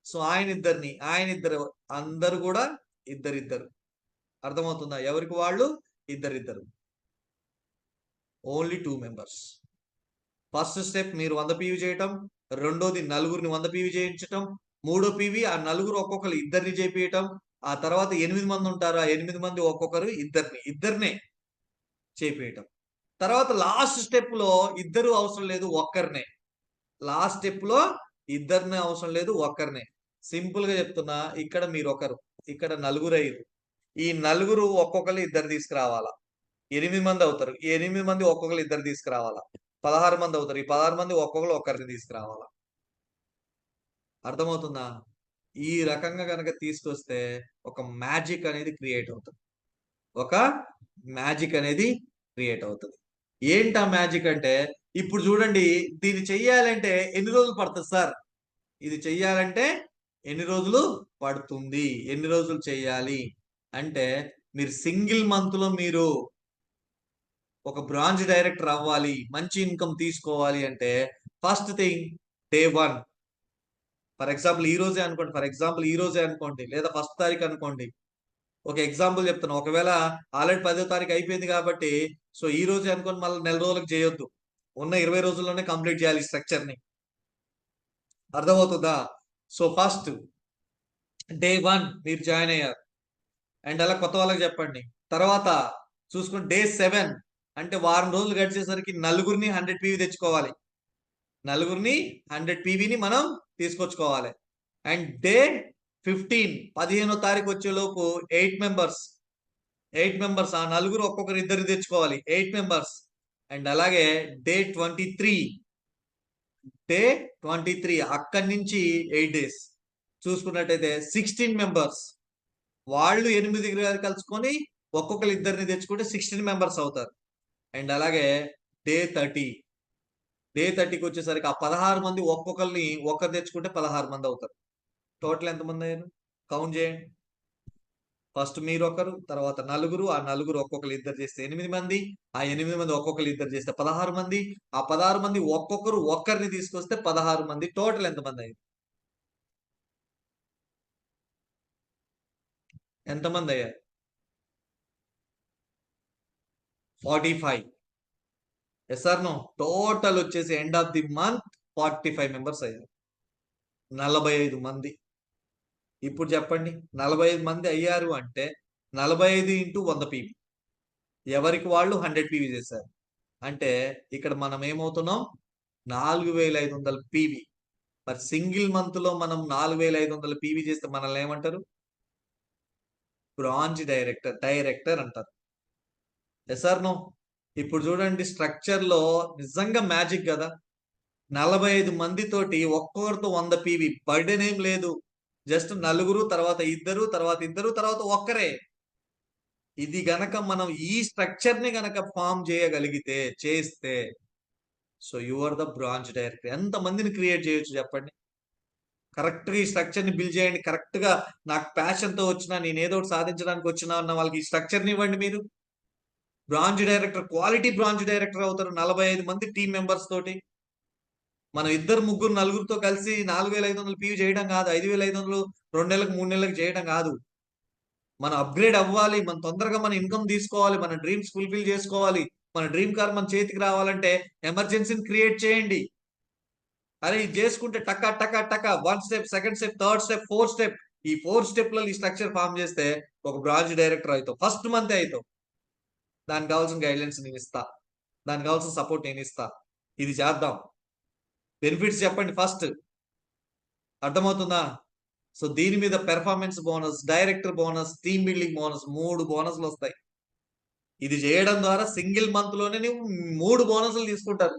సో ఆయన ఇద్దరు, అందరు కూడా ఇద్దరిద్దరు. అర్థమవుతుందా? ఎవరికి వాళ్ళు ఇద్దరిద్దరు, ఓన్లీ 2 మెంబర్స్. ఫస్ట్ స్టెప్ మీరు 100 పీవీ చేయటం, రెండోది నలుగురిని 100 పీవీ చేయించటం, మూడో పీవీ ఆ నలుగురు ఒక్కొక్కరు ఇద్దరిని చేపించటం. ఆ తర్వాత 8 మంది ఉంటారు, ఆ 8 మంది ఒక్కొక్కరు ఇద్దరినే చేపించటం. తర్వాత లాస్ట్ స్టెప్ లో ఇద్దరు అవసరం లేదు, ఒక్కరినే. లాస్ట్ స్టెప్ లో ఇద్దరిని అవసరం లేదు, ఒక్కరినే. సింపుల్ గా చెప్తున్నా, ఇక్కడ మీరు ఒకరు, ఇక్కడ నలుగురు అయ్యారు. ఈ నలుగురు ఒక్కొక్కరు ఇద్దరు తీసుకురావాలా, 8 మంది అవుతారు. ఈ 8 మంది ఒక్కొక్కరు ఇద్దరు తీసుకురావాలా, 16 మంది అవుతారు. ఈ 16 మంది ఒక్కొక్కరు ఒక్కరిని తీసుకురావాలా. అర్థమవుతుందా? ఈ రకంగా కనుక తీసుకొస్తే ఒక మ్యాజిక్ అనేది క్రియేట్ అవుతుంది. ఏంటా మ్యాజిక్ అంటే ఇప్పుడు చూడండి, దీన్ని చెయ్యాలంటే ఎన్ని రోజులు పడుతుంది సార్? ఇది చెయ్యాలంటే ఎన్ని రోజులు పడుతుంది, ఎన్ని రోజులు చెయ్యాలి అంటే, మీరు సింగిల్ మంత్ లో మీరు ఒక బ్రాంచ్ డైరెక్టర్ అవ్వాలి, మంచి ఇన్కమ్ తీసుకోవాలి అంటే, first thing day 1. For example ఈ రోజే అనుకోండి, లేదా ఫస్ట్ తారీఖు అనుకోండి. ఒక ఎగ్జాంపుల్ చెప్తాను. ఒకవేళ ఆల్రెడీ 10వ తారీఖు అయిపోయింది కాబట్టి, సో ఈ రోజే అనుకోని మళ్ళీ నెల రోజులకు చేయొద్దు. ఉన్న 20 రోజుల్లోనే కంప్లీట్ చేయాలి ఈ స్ట్రక్చర్ ని. అర్థమవుతుందా? సో ఫస్ట్ డే 1 మీరు జాయిన్ అయ్యారు, అండ్ అలా కొత్త వాళ్ళకి చెప్పండి. తర్వాత చూసుకుని డే 7 అంటే వారం రోజులు గడిచేసరికి నలుగురిని 100 పీవీ తెచ్చుకోవాలి. నలుగురిని 100 పీవీని మనం తీసుకొచ్చుకోవాలి. అండ్ డే 15 15వ తారీఖు వచ్చేలోపు 8 మెంబర్స్ ఆ నలుగురు ఒక్కొక్కరు ఇద్దరు తెచ్చుకోవాలి, 8 మెంబర్స్. అండ్ అలాగే డే 23 అక్కడి నుంచి 8 డేస్ చూసుకున్నట్టయితే 16 మెంబర్స్. వాళ్ళు 8 కలుసుకొని ఒక్కొక్కరు ఇద్దరిని తెచ్చుకుంటే 16 మెంబర్స్ అవుతారు. అండ్ అలాగే డే 30కి వచ్చేసరికి ఆ 16 మంది ఒక్కొక్కరిని ఒక్కరు తెచ్చుకుంటే 16 మంది అవుతారు. టోటల్ ఎంతమంది అయ్యారు కౌంట్ చేయండి. ఫస్ట్ మీరు ఒకరు, తర్వాత నలుగురు, ఆ నలుగురు ఒక్కొక్కరు ఇద్దరు చేస్తే 8 మంది, ఆ 8 మంది ఒక్కొక్కరు ఇద్దరు చేస్తే 16 మంది, ఆ 16 మంది ఒక్కొక్కరు ఒక్కరిని తీసుకొస్తే 16 మంది. టోటల్ ఎంతమంది అయ్యారు? ఎంతమంది అయ్యారు? 45. Yes or no? టోటల్ వచ్చేసి end of the month 45 members అయ్యారు. 45 మంది. ఇప్పుడు చెప్పండి, 45 మంది అయ్యారు అంటే 45 ఇంటూ 100 పీవీ, ఎవరికి వాళ్ళు 100 పీవీ చేశారు అంటే ఇక్కడ మనం ఏమవుతున్నాం, 4500 పీవీ. మరి సింగిల్ మంత్ లో మనం 4500 పీవీ చేస్తే మనల్ని ఏమంటారు? బ్రాంచ్ డైరెక్టర్ అంటారు. Yes or no? ఇప్పుడు చూడండి, స్ట్రక్చర్ లో నిజంగా మ్యాజిక్ కదా. 45 మందితోటి ఒక్కొక్కరితో 100 పీవీ, బర్డెన్ ఏం లేదు. జస్ట్ నలుగురు, తర్వాత ఇద్దరు, తర్వాత ఇద్దరు, తర్వాత ఒక్కరే. ఇది గనక మనం ఈ స్ట్రక్చర్ ని గనక ఫామ్ చేయగలిగితే, చేస్తే, so you are the branch director. ఎంత మందిని క్రియేట్ చేయొచ్చు చెప్పండి. కరెక్ట్ గా ఈ స్ట్రక్చర్ ని బిల్డ్ చేయండి. కరెక్ట్ గా నాకు ప్యాషన్ తో వచ్చినా, నేను ఏదో ఒకటి సాధించడానికి వచ్చినా అన్న వాళ్ళకి ఈ స్ట్రక్చర్ ని ఇవ్వండి. మీరు branch director, quality branch director అవుతారు 45 మంది టీం మెంబర్స్ తోటి. మనం ఇద్దరు, ముగ్గురు, నలుగురితో కలిసి 4500 పీవీ చేయడం కాదు, 5500 2 నెలలకు 3 నెలలకు చేయడం కాదు. మనం అప్గ్రేడ్ అవ్వాలి, మన తొందరగా మన ఇన్కమ్ తీసుకోవాలి, మన డ్రీమ్స్ ఫుల్ఫిల్ చేసుకోవాలి, మన డ్రీమ్ కార్ మన చేతికి రావాలంటే ఎమర్జెన్సీని క్రియేట్ చేయండి. అరే ఇది చేసుకుంటే టకా టకా టకా 1 step, 2nd step, 3rd step, 4th step, ఈ 4 స్టెప్లలో ఈ స్ట్రక్చర్ ఫామ్ చేస్తే ఒక బ్రాంచ్ డైరెక్టర్ అవుతావు. ఫస్ట్ మంత్ అవుతావు. దానికి కావాల్సిన గైడ్లైన్స్ నేను ఇస్తా, దానికి కావాల్సిన సపోర్ట్ నేను ఇస్తా. ఇది చేద్దాం. బెనిఫిట్స్ చెప్పండి ఫస్ట్. అర్థమవుతుందా? సో దీని మీద performance bonus, director bonus, team building bonus, 3 బోనస్లు వస్తాయి. ఇది చేయడం ద్వారా సింగిల్ మంత్ లోనే నువ్వు 3 బోనస్లు తీసుకుంటారు.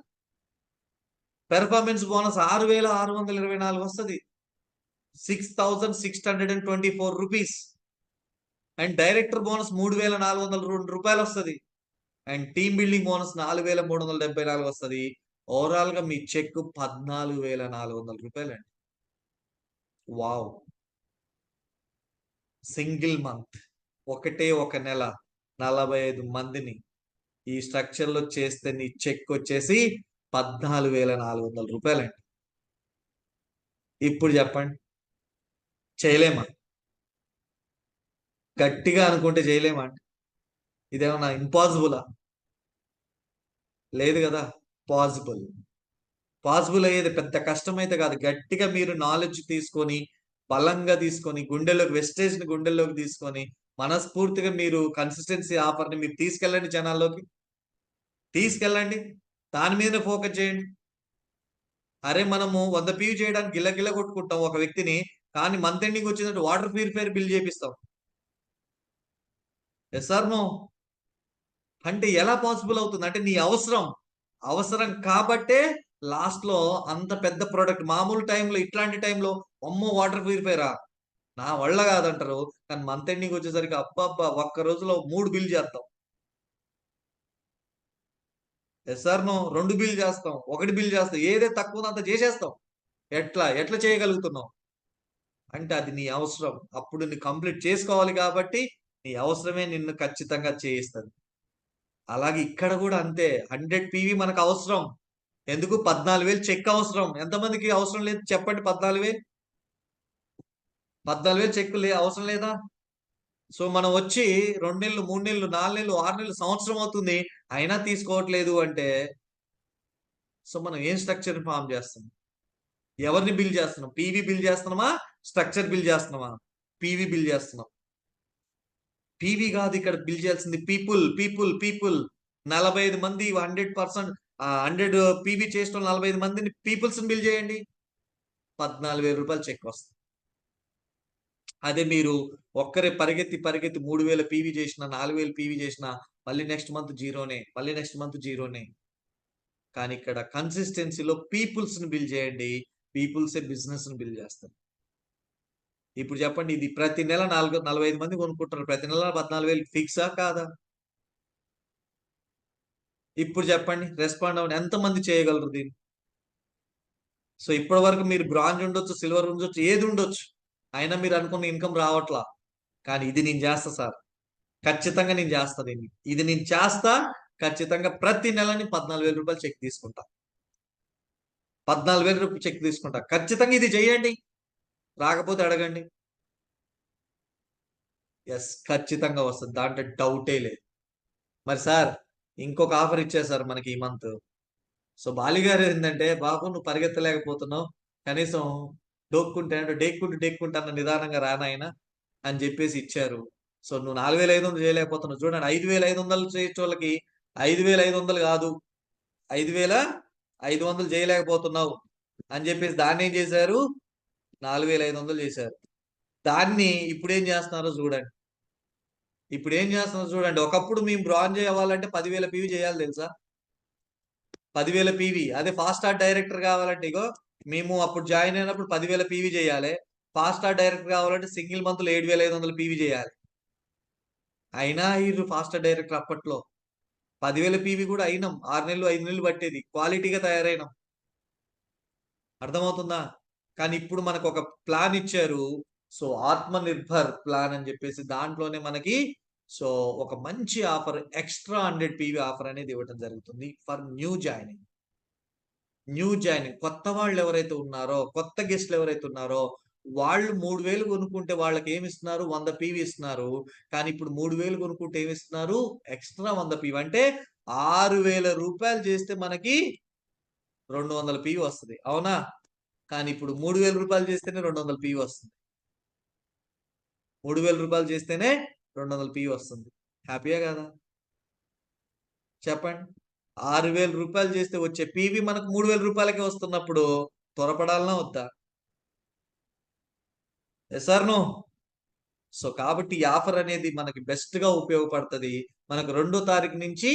పెర్ఫార్మెన్స్ బోనస్ 6624 వస్తుంది, 6624 రూపీస్. అండ్ డైరెక్టర్ బోనస్ 3402 రూపాయలు వస్తుంది. అండ్ టీమ్ బిల్డింగ్ బోనస్ 4374 వస్తుంది. ఓవరాల్ గా మీ చెక్ 14400 రూపాయలు అండి. వావ్! సింగిల్ మంత్, ఒకటే ఒక నెల 45 మందిని ఈ స్ట్రక్చర్ లో చేస్తే నీ చెక్ వచ్చేసి 14400 రూపాయలండి. ఇప్పుడు చెప్పండి, చేయలేమా? గట్టిగా అనుకుంటే చేయలేమా అండి? ఇదేమన్నా ఇంపాసిబులా? లేదు కదా. పాసిబుల్. పాసిబుల్ అయ్యేది పెద్ద కష్టమైతే కాదు. గట్టిగా మీరు నాలెడ్జ్ తీసుకొని, బలంగా తీసుకొని, వెస్టేజ్ ని గుండెల్లోకి తీసుకొని, మనస్ఫూర్తిగా మీరు కన్సిస్టెన్సీ ఆఫర్ ని మీరు తీసుకెళ్ళండి, జనాల్లోకి తీసుకెళ్ళండి. దాని మీదనే ఫోకస్ చేయండి. అరే మనము 100 పీవీ చేయడానికి గిల్ల కొట్టుకుంటాం ఒక వ్యక్తిని, కానీ మంత్ ఎండింగ్ వచ్చినట్టు వాటర్ ప్యూరిఫైర్ బిల్ చేపిస్తాం. Yes or no? అంటే ఎలా పాసిబుల్ అవుతుంది అంటే, నీ అవసరం కాబట్టే లాస్ట్ లో అంత పెద్ద ప్రోడక్ట్. మామూలు టైంలో, ఇట్లాంటి టైంలో అమ్మో వాటర్ ప్యూరిఫైరా నా వల్ల కాదంటారు, కానీ మంత్ ఎండింగ్ వచ్చేసరికి అబ్బబ్బా ఒక్క రోజులో 3 బిల్ చేస్తాం. ఎస్ సార్ నో 2 బిల్ చేస్తాం, 1 బిల్ చేస్తాం, ఏదైతే తక్కువ ఉందో అంత చేసేస్తాం. ఎట్లా చేయగలుగుతున్నాం అంటే అది నీ అవసరం. అప్పుడు నీ కంప్లీట్ చేసుకోవాలి కాబట్టి నీ అవసరమే నిన్ను ఖచ్చితంగా చేయిస్తుంది. అలాగే ఇక్కడ కూడా అంతే 100 పీవీ మనకు అవసరం. ఎందుకు 14,000 చెక్ అవసరం. ఎంతమందికి అవసరం లేదు చెప్పండి? 14,000 చెక్ అవసరం లేదా? సో మనం వచ్చి 2 నెలలు, 3 నెలలు, 4 నెలలు, 6 నెలలు, సంవత్సరం అవుతుంది, అయినా తీసుకోవట్లేదు అంటే సో మనం ఏం స్ట్రక్చర్ ఫామ్ చేస్తున్నాం? ఎవరిని బిల్ చేస్తున్నాం? పీవీ బిల్ చేస్తున్నామా? స్ట్రక్చర్ బిల్ చేస్తున్నామా? పీవీ బిల్ చేస్తున్నాం. పీవీ కాదు ఇక్కడ బిల్ చేయాల్సింది, పీపుల్ పీపుల్ పీపుల్. 45 మంది 100%, 100 పీవీ చేసిన 45 మందిని పీపుల్స్ బిల్ చేయండి, 14,000 రూపాయలు చెక్ వస్తుంది. అదే మీరు ఒక్కరే పరిగెత్తి 3,000 పీవీ చేసిన, 4,000 పీవీ చేసిన మళ్ళీ నెక్స్ట్ మంత్ జీరోనే, మళ్ళీ నెక్స్ట్ మంత్ జీరోనే. కానీ ఇక్కడ కన్సిస్టెన్సీలో పీపుల్స్ ని బిల్ చేయండి, పీపుల్సే బిజినెస్ ని బిల్ చేస్తారు. ఇప్పుడు చెప్పండి, ఇది ప్రతి నెల 45 మంది కొనుక్కుంటారు, ప్రతి నెల 14,000 ఫిక్సా కాదా? ఇప్పుడు చెప్పండి, రెస్పాండ్ అవ్వండి, ఎంతమంది చేయగలరు దీన్ని? సో ఇప్పటి వరకు మీరు బ్రాంజ్ ఉండొచ్చు, సిల్వర్ ఉండొచ్చు, ఏది ఉండొచ్చు, అయినా మీరు అనుకున్న ఇన్కమ్ రావట్లా. కానీ ఇది నేను చేస్తా సార్, ఖచ్చితంగా నేను చేస్తా దీన్ని, ఇది నేను చేస్తా ఖచ్చితంగా. ప్రతి నెలని 14,000 రూపాయలు చెక్ తీసుకుంటా, 14,000 రూపాయలు చెక్ తీసుకుంటా ఖచ్చితంగా. ఇది చేయండి, రాకపోతే అడగండి. ఎస్, ఖచ్చితంగా వస్తుంది, దాంట్లో డౌటే లేదు. మరి సార్ ఇంకొక ఆఫర్ ఇచ్చారు సార్ మనకి ఈ మంత్. సో బాలి గారు ఏంటంటే, బాబు నువ్వు పరిగెత్తలేకపోతున్నావు, కనీసం డేక్కుంటూ అన్న నిదానంగా రానాయన అని చెప్పేసి ఇచ్చారు. సో నువ్వు 4,500 చేయలేకపోతున్నావు, చూడండి 5,500 చేసే వాళ్ళకి 5,500 కాదు, 5,500 చేయలేకపోతున్నావు అని చెప్పేసి దాన్ని ఏం చేశారు, 4,500 చేశారు. దాన్ని ఇప్పుడు ఏం చేస్తున్నారో చూడండి, ఒకప్పుడు మేము బ్రాంజ్ అవ్వాలంటే 10,000 పీవీ చేయాలి తెలుసా, 10,000 పీవీ. అదే ఫాస్ట్ స్టార్ డైరెక్టర్ కావాలంటే, ఇగో మేము అప్పుడు జాయిన్ అయినప్పుడు 10,000 పీవీ చేయాలి. ఫాస్ట్ స్టార్ డైరెక్టర్ కావాలంటే సింగిల్ మంత్ లో 7,500 పీవీ చేయాలి. అయినా అయ్యారు ఫాస్ట్ స్టార్ డైరెక్టర్ అప్పట్లో. 10,000 పీవీ కూడా అయినాం, 6 నెలలు 5 నెలలు పట్టేది, క్వాలిటీగా తయారైనాం. అర్థమవుతుందా? కానీ ఇప్పుడు మనకు ఒక ప్లాన్ ఇచ్చారు, సో ఆత్మ నిర్భర్ ప్లాన్ అని చెప్పేసి, దాంట్లోనే మనకి సో ఒక మంచి ఆఫర్, ఎక్స్ట్రా 100 పీవీ ఆఫర్ అనేది ఇవ్వడం జరుగుతుంది ఫర్ న్యూ జాయినింగ్. కొత్త వాళ్ళు ఎవరైతే ఉన్నారో, కొత్త గెస్ట్లు ఎవరైతే ఉన్నారో, వాళ్ళు 3,000 కొనుక్కుంటే వాళ్ళకి ఏమి ఇస్తున్నారు, 100 పీవీ ఇస్తున్నారు. కానీ ఇప్పుడు 3,000 కొనుక్కుంటే ఏమి ఇస్తున్నారు, ఎక్స్ట్రా 100 పీవీ. అంటే 6,000 రూపాయలు చేస్తే మనకి 200 పీవీ వస్తుంది, అవునా? కానీ ఇప్పుడు 3,000 రూపాయలు చేస్తేనే 200 పీవీ వస్తుంది. 3,000 రూపాయలు చేస్తేనే 200 పీవీ వస్తుంది. హ్యాపీయా కదా? చెప్పండి. 6,000 రూపాయలు చేస్తే వచ్చే పీవీ మనకు 3,000 రూపాయలకే వస్తున్నప్పుడు త్వరపడాలనా వద్దా? Yes or no? సో కాబట్టి ఈ ఆఫర్ అనేది మనకి బెస్ట్ గా ఉపయోగపడుతుంది. మనకు 2వ తారీఖు నుంచి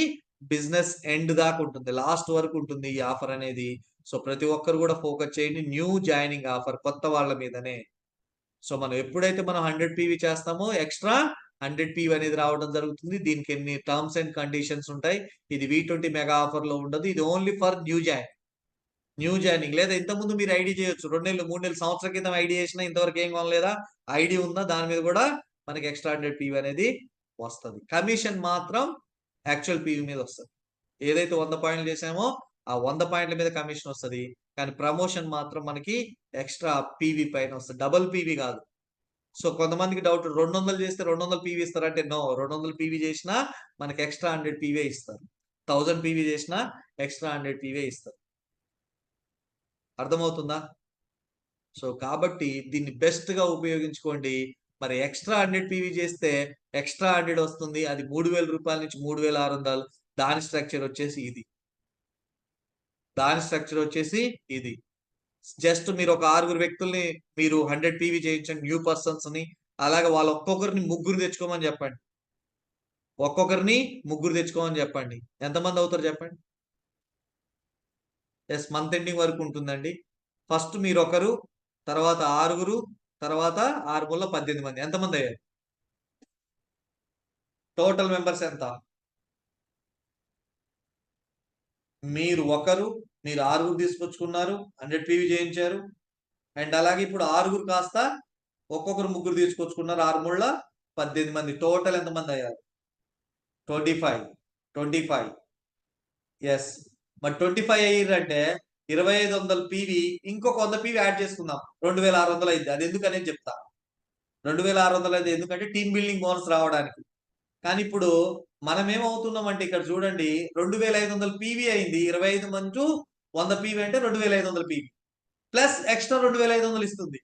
బిజినెస్ ఎండ్ దాకా ఉంటుంది, లాస్ట్ వరకు ఉంటుంది ఈ ఆఫర్ అనేది. సో ప్రతి ఒక్కరు కూడా ఫోకస్ చేయండి, న్యూ జాయినింగ్ ఆఫర్, కొత్త వాళ్ళ మీదనే. సో మనం ఎప్పుడైతే మనం 100 పీవీ చేస్తామో ఎక్స్ట్రా 100 పీవీ అనేది రావడం జరుగుతుంది. దీనికి ఎన్ని టర్మ్స్ అండ్ కండిషన్స్ ఉంటాయి. ఇది V20 మెగా ఆఫర్ లో ఉండదు, ఇది ఓన్లీ ఫర్ న్యూ జాయినింగ్. లేదా ఇంతకుముందు మీరు ఐడి చేయొచ్చు, 2 నెలలు, 3 నెలలు, సంవత్సరం క్రితం ఐడి చేసినా ఇంతవరకు ఏం కొనలేదా, ఐడి ఉందా, దాని మీద కూడా మనకి ఎక్స్ట్రా 100 పీవీ అనేది వస్తుంది. కమిషన్ మాత్రం యాక్చువల్ పీవీ మీద వస్తుంది. ఏదైతే 100 పాయింట్లు చేసామో ఆ 100 పాయింట్ల మీద కమిషన్ వస్తుంది. కానీ ప్రమోషన్ మాత్రం మనకి ఎక్స్ట్రా పీవీ పైన వస్తుంది, డబుల్ పీవీ కాదు. సో కొంతమందికి డౌట్, 200 చేస్తే 200 పీవీ ఇస్తారంటే నో, 200 పీవీ చేసినా మనకి ఎక్స్ట్రా 100 పీవీ ఇస్తారు. 1000 పీవీ చేసినా ఎక్స్ట్రా 100 పీవీ ఇస్తారు. అర్థమవుతుందా? సో కాబట్టి దీన్ని బెస్ట్ గా ఉపయోగించుకోండి. మరి ఎక్స్ట్రా 100 పీవీ చేస్తే ఎక్స్ట్రా 100 వస్తుంది, అది 3,000 రూపాయల నుంచి 3,600. దాని స్ట్రక్చర్ వచ్చేసి ఇది. జస్ట్ మీరు ఒక 6 వ్యక్తుల్ని మీరు 100 పీవీ చేయించండి, న్యూ పర్సన్స్ ని. అలాగే వాళ్ళ ఒక్కొక్కరిని ముగ్గురు తెచ్చుకోమని చెప్పండి, ఎంతమంది అవుతారు చెప్పండి? ఎస్, మంత్ ఎండింగ్ వరకు ఉంటుందండి. ఫస్ట్ మీరు ఒకరు, తర్వాత 6, తర్వాత 6 ముళ్ళ 18 మంది. ఎంతమంది అయ్యారు టోటల్ మెంబర్స్ ఎంత? మీరు ఒకరు, మీరు 6 తీసుకొచ్చుకున్నారు, 100 పీవీ చేయించారు. అండ్ అలాగే ఇప్పుడు 6 కాస్త ఒక్కొక్కరు 3 తీసుకొచ్చుకున్నారు. 6 ముళ్ళ 18 మంది. టోటల్ ఎంతమంది అయ్యారు? 25. ఎస్. మరి 25 అయ్యారంటే 2500 పీవీ, ఇంకొక 100 పీవీ యాడ్ చేసుకుందాం. 2600 అయింది. అది ఎందుకనేది చెప్తా. 2600 అయితే ఎందుకంటే టీమ్ బిల్డింగ్ బోనస్ రావడానికి. కానీ ఇప్పుడు మనం ఏమవుతున్నాం అంటే ఇక్కడ చూడండి, 2500 పీవీ అయింది. 25 మంటూ 100 పీవీ అంటే 2500 పీవీ ప్లస్ ఎక్స్ట్రా 2500 ఇస్తుంది.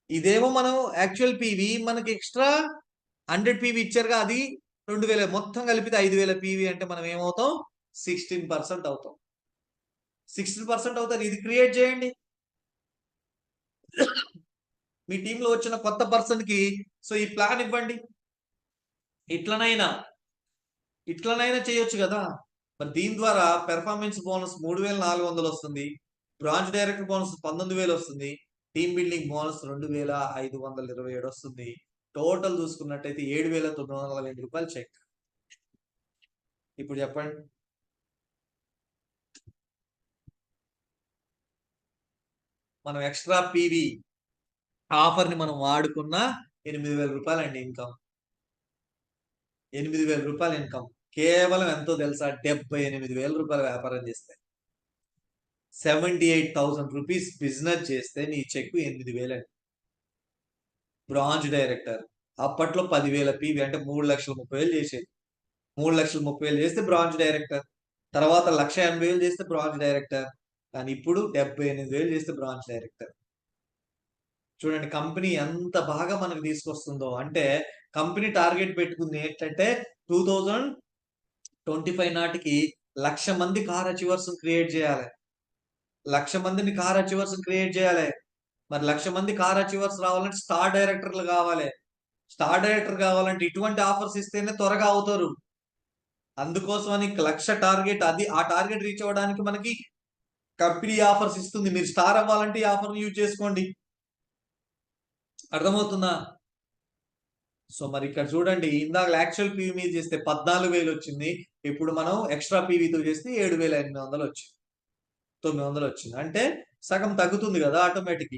ఇదేమో మనం యాక్చువల్ పీవీ మనకి ఎక్స్ట్రా 100 పీవీ ఇచ్చారుగా, అది 2000 మొత్తం కలిపితే 5000 పీవీ అంటే మనం ఏమవుతాం? 16% అవుతాం. 16% అవుతారు. ఇది క్రియేట్ చేయండి మీ టీంలో వచ్చిన కొత్త పర్సన్ కి. సో ఈ ప్లాన్ ఇవ్వండి. ఇట్లనైనా చేయొచ్చు కదా. మరి దీని ద్వారా పెర్ఫార్మెన్స్ బోనస్ 3400 వస్తుంది. బ్రాంచ్ డైరెక్టర్ బోనస్ 19000 వస్తుంది. టీమ్ బిల్డింగ్ బోనస్ 2527 వస్తుంది. టోటల్ చూసుకున్నట్టయితే 7942 రూపాయలు చెక్. ఇప్పుడు చెప్పండి, మనం ఎక్స్ట్రా పీవీ ఆఫర్ ని మనం వాడుకున్న 8000 రూపాయలు అండి ఇన్కమ్. 8000 రూపాయలు ఇన్కమ్. కేవలం ఎంతో తెలుసా? 78,000 రూపాయల వ్యాపారం చేస్తే, 78,000 రూపీస్ బిజినెస్ చేస్తే నీ చెక్ 8,000 అండి. బ్రాంచ్ డైరెక్టర్ అప్పట్లో 10,000 పీవీ అంటే 3,30,000 చేసేది. 3,30,000 చేస్తే బ్రాంచ్ డైరెక్టర్. తర్వాత 1,80,000 చేస్తే బ్రాంచ్ డైరెక్టర్. కానీ ఇప్పుడు 78,000 చేస్తే బ్రాంచ్ డైరెక్టర్. చూడండి కంపెనీ ఎంత బాగా మనకు తీసుకొస్తుందో. అంటే కంపెనీ టార్గెట్ పెట్టుకుంది ఏంటంటే 2025 నాటికి 1,00,000 మంది కార్ అచీవర్స్ క్రియేట్ చేయాలి. 1,00,000 మందిని కార్ అచీవర్స్ క్రియేట్ చేయాలి. మరి 1,00,000 మంది కార్ అచీవర్స్ రావాలంటే స్టార్ డైరెక్టర్లు కావాలి. స్టార్ డైరెక్టర్ కావాలంటే ఇటువంటి ఆఫర్స్ ఇస్తేనే త్వరగా అవుతారు. అందుకోసం అని 1,00,000 టార్గెట్. అది ఆ టార్గెట్ రీచ్ అవ్వడానికి మనకి కంపెనీ ఆఫర్స్ ఇస్తుంది. మీరు స్టార్ అవ్వాలంటే ఈ ఆఫర్ యూజ్ చేసుకోండి. అర్థమవుతుందా? సో మరి ఇక్కడ చూడండి, ఇందాక యాక్చువల్ పీవీ మీద చేస్తే 14,000 వచ్చింది. ఇప్పుడు మనం ఎక్స్ట్రా పీవీతో చేస్తే 7,800 వచ్చింది. 900 వచ్చింది. అంటే సగం తగ్గుతుంది కదా ఆటోమేటిక్.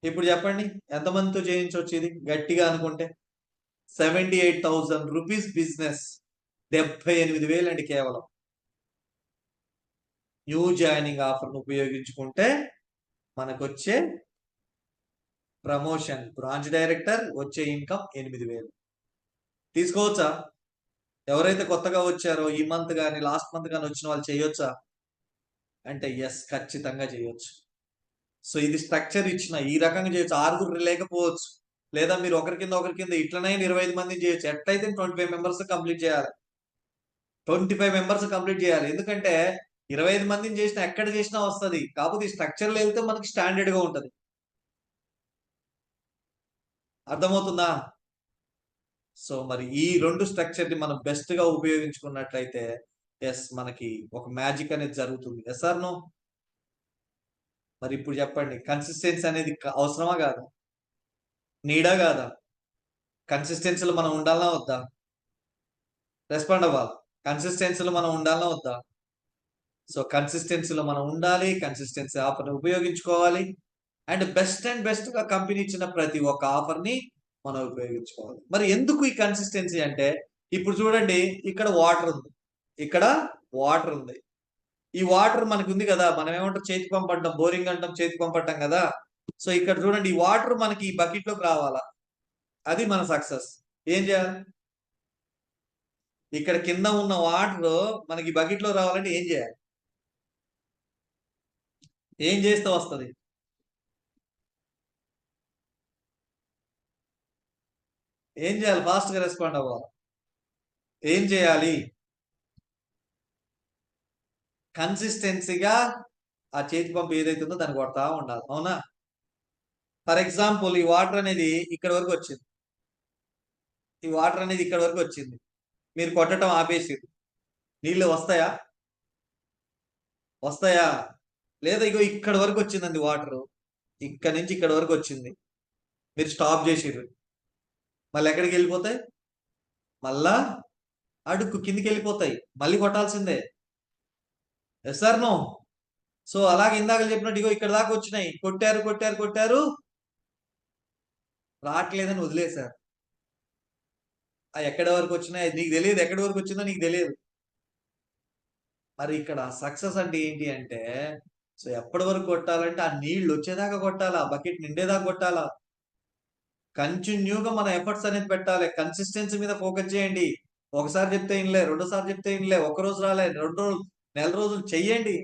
ఇప్పుడు చెప్పండి ఎంతమందితో చేయించవచ్చు ఇది గట్టిగా అనుకుంటే? 78,000 రూపీస్ బిజినెస్ 78,000 అండి కేవలం. న్యూ జాయినింగ్ ఆఫర్ ఉపయోగించుకుంటే మనకు వచ్చే ప్రమోషన్ బ్రాంచ్ డైరెక్టర్ వచ్చే ఇన్కమ్ 8,000 తీసుకోవచ్చా? ఎవరైతే కొత్తగా వచ్చారో ఈ మంత్ కానీ లాస్ట్ మంత్ కానీ వచ్చిన వాళ్ళు చేయొచ్చా అంటే ఎస్, ఖచ్చితంగా చేయొచ్చు. సో ఇది స్ట్రక్చర్ ఇచ్చిన ఈ రకంగా చేయొచ్చు. 6 లేకపోవచ్చు, లేదా మీరు ఒకరి కింద ఇట్లనైనా 25 మంది చేయొచ్చు. ఎట్లయితే 25 మెంబర్స్ కంప్లీట్ చేయాలి. 25 మెంబర్స్ కంప్లీట్ చేయాలి. ఎందుకంటే 25 మందిని చేసినా ఎక్కడ చేసినా వస్తుంది. కాకపోతే ఈ స్ట్రక్చర్లో వెళ్తే మనకి స్టాండర్డ్ గా ఉంటది. అర్థమవుతుందా? సో మరి ఈ 2 స్ట్రక్చర్ ని మనం బెస్ట్ గా ఉపయోగించుకున్నట్లయితే ఎస్ మనకి ఒక మ్యాజిక్ అనేది జరుగుతుంది. Yes or no? మరి ఇప్పుడు చెప్పండి, కన్సిస్టెన్సీ అనేది అవసరమా కాదా? నీడా కాదా? కన్సిస్టెన్సీలో మనం ఉండాలనా వద్దా? రెస్పాండ్ అవ్వాలి. కన్సిస్టెన్సీలో మనం ఉండాలనా వద్దా? సో కన్సిస్టెన్సీలో మనం ఉండాలి. కన్సిస్టెన్సీ ఆఫర్ ని ఉపయోగించుకోవాలి. అండ్ బెస్ట్ గా కంపెనీ ఇచ్చిన ప్రతి ఒక్క ఆఫర్ ని మనం ఉపయోగించుకోవాలి. మరి ఎందుకు ఈ కన్సిస్టెన్సీ అంటే, ఇప్పుడు చూడండి ఇక్కడ వాటర్ ఉంది, ఇక్కడ వాటర్ ఉంది. ఈ వాటర్ మనకు ఉంది కదా, మనం ఏమంటాం చేతి పంప్ అంటాం, బోరింగ్ అంటాం, చేతి పంప్ అంటాం కదా. సో ఇక్కడ చూడండి ఈ వాటర్ మనకి ఈ బకెట్ లోకి రావాలా, అది మన సక్సెస్. ఏం చేయాలి? ఇక్కడ కింద ఉన్న వాటర్ మనకి బకెట్ లో రావాలంటే ఏం చేయాలి? ఏం చేస్తే వస్తుంది? ఏం చేయాలి? ఫాస్ట్ గా రెస్పాండ్ అవ్వాలి. ఏం చేయాలి? కన్సిస్టెన్సీగా ఆ చేతి పంపు ఏదైతే ఉందో దాన్ని కొడతా ఉండాలి. అవునా? ఫర్ ఎగ్జాంపుల్ ఈ వాటర్ అనేది ఇక్కడ వరకు వచ్చింది. ఈ వాటర్ అనేది ఇక్కడ వరకు వచ్చింది. మీరు కొట్టడం ఆపేసి నీళ్ళు వస్తాయా? వస్తాయా? లేదా ఇగో ఇక్కడ వరకు వచ్చిందండి వాటర్, ఇక్కడ నుంచి ఇక్కడ వరకు వచ్చింది, మీరు స్టాప్ చేసిర్రు. మళ్ళీ ఎక్కడికి వెళ్ళిపోతాయి? మళ్ళా అడుక్కు కిందికెళ్ళిపోతాయి. మళ్ళీ కొట్టాల్సిందే. Yes or no? సో, అలాగే ఇందాక చెప్పినట్టు ఇగో ఇక్కడి దాకా వచ్చినాయి. కొట్టారు, కొట్టారు, కొట్టారు. రాట్లేదని వదిలేసారు. ఎక్కడి వరకొచ్చినాయి నీకు తెలీదు. ఎక్కడి వరకొచ్చిందో నీకు తెలీదు. మరి ఇక్కడ సక్సెస్ అంటే ఏంటి అంటే, సో, ఎప్పటి వరకు కొట్టాలంటే ఆ నీళ్లొచ్చేదాకా కొట్టాలా. ఆ బకెట్ నిండేదాకా కొట్టాలా. కంటిన్యూగా మన ఎఫర్ట్స్ అనేది పెట్టాలి. కన్సిస్టెన్సీ మీద ఫోకస్ చేయండి. ఒకసారి చెప్తే ఇనలే, రెండోసారి చెప్తే ఇనలే, ఒక్కరోజు రాలే, 2 రోజులు, నెల రోజులు చెయ్యండి.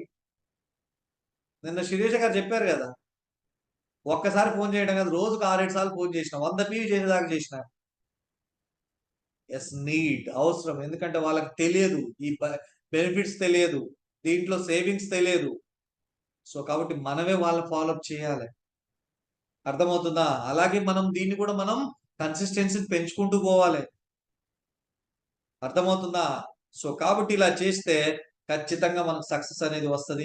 నిన్న శిరీష గారు చెప్పారు గదా! ఒక్కసారి ఫోను చేయడం కాదు. రోజుకి 6, 7 సార్లు ఫోను చేసినా. 100 పీవి చేసేదాకా చేసినా. యెస్. అవసరం. ఎందుకంటే వాళ్ళకి తెలియదు. ఈ బెనిఫిట్స్ తెలియదు. దీంట్లో సేవింగ్స్ తెలియదు. సో, కాబట్టి మనమే వాళ్ళని ఫాలో అప్ చేయాలి. అర్థమవుతుందా? అలాగే మనం దీన్ని కూడా మనం కన్సిస్టెన్సీని పెంచుకుంటూ పోవాలి. అర్థమవుతుందా? సో, కాబట్టి ఇలా చేస్తే ఖచ్చితంగా మనకు సక్సెస్ అనేది వస్తది.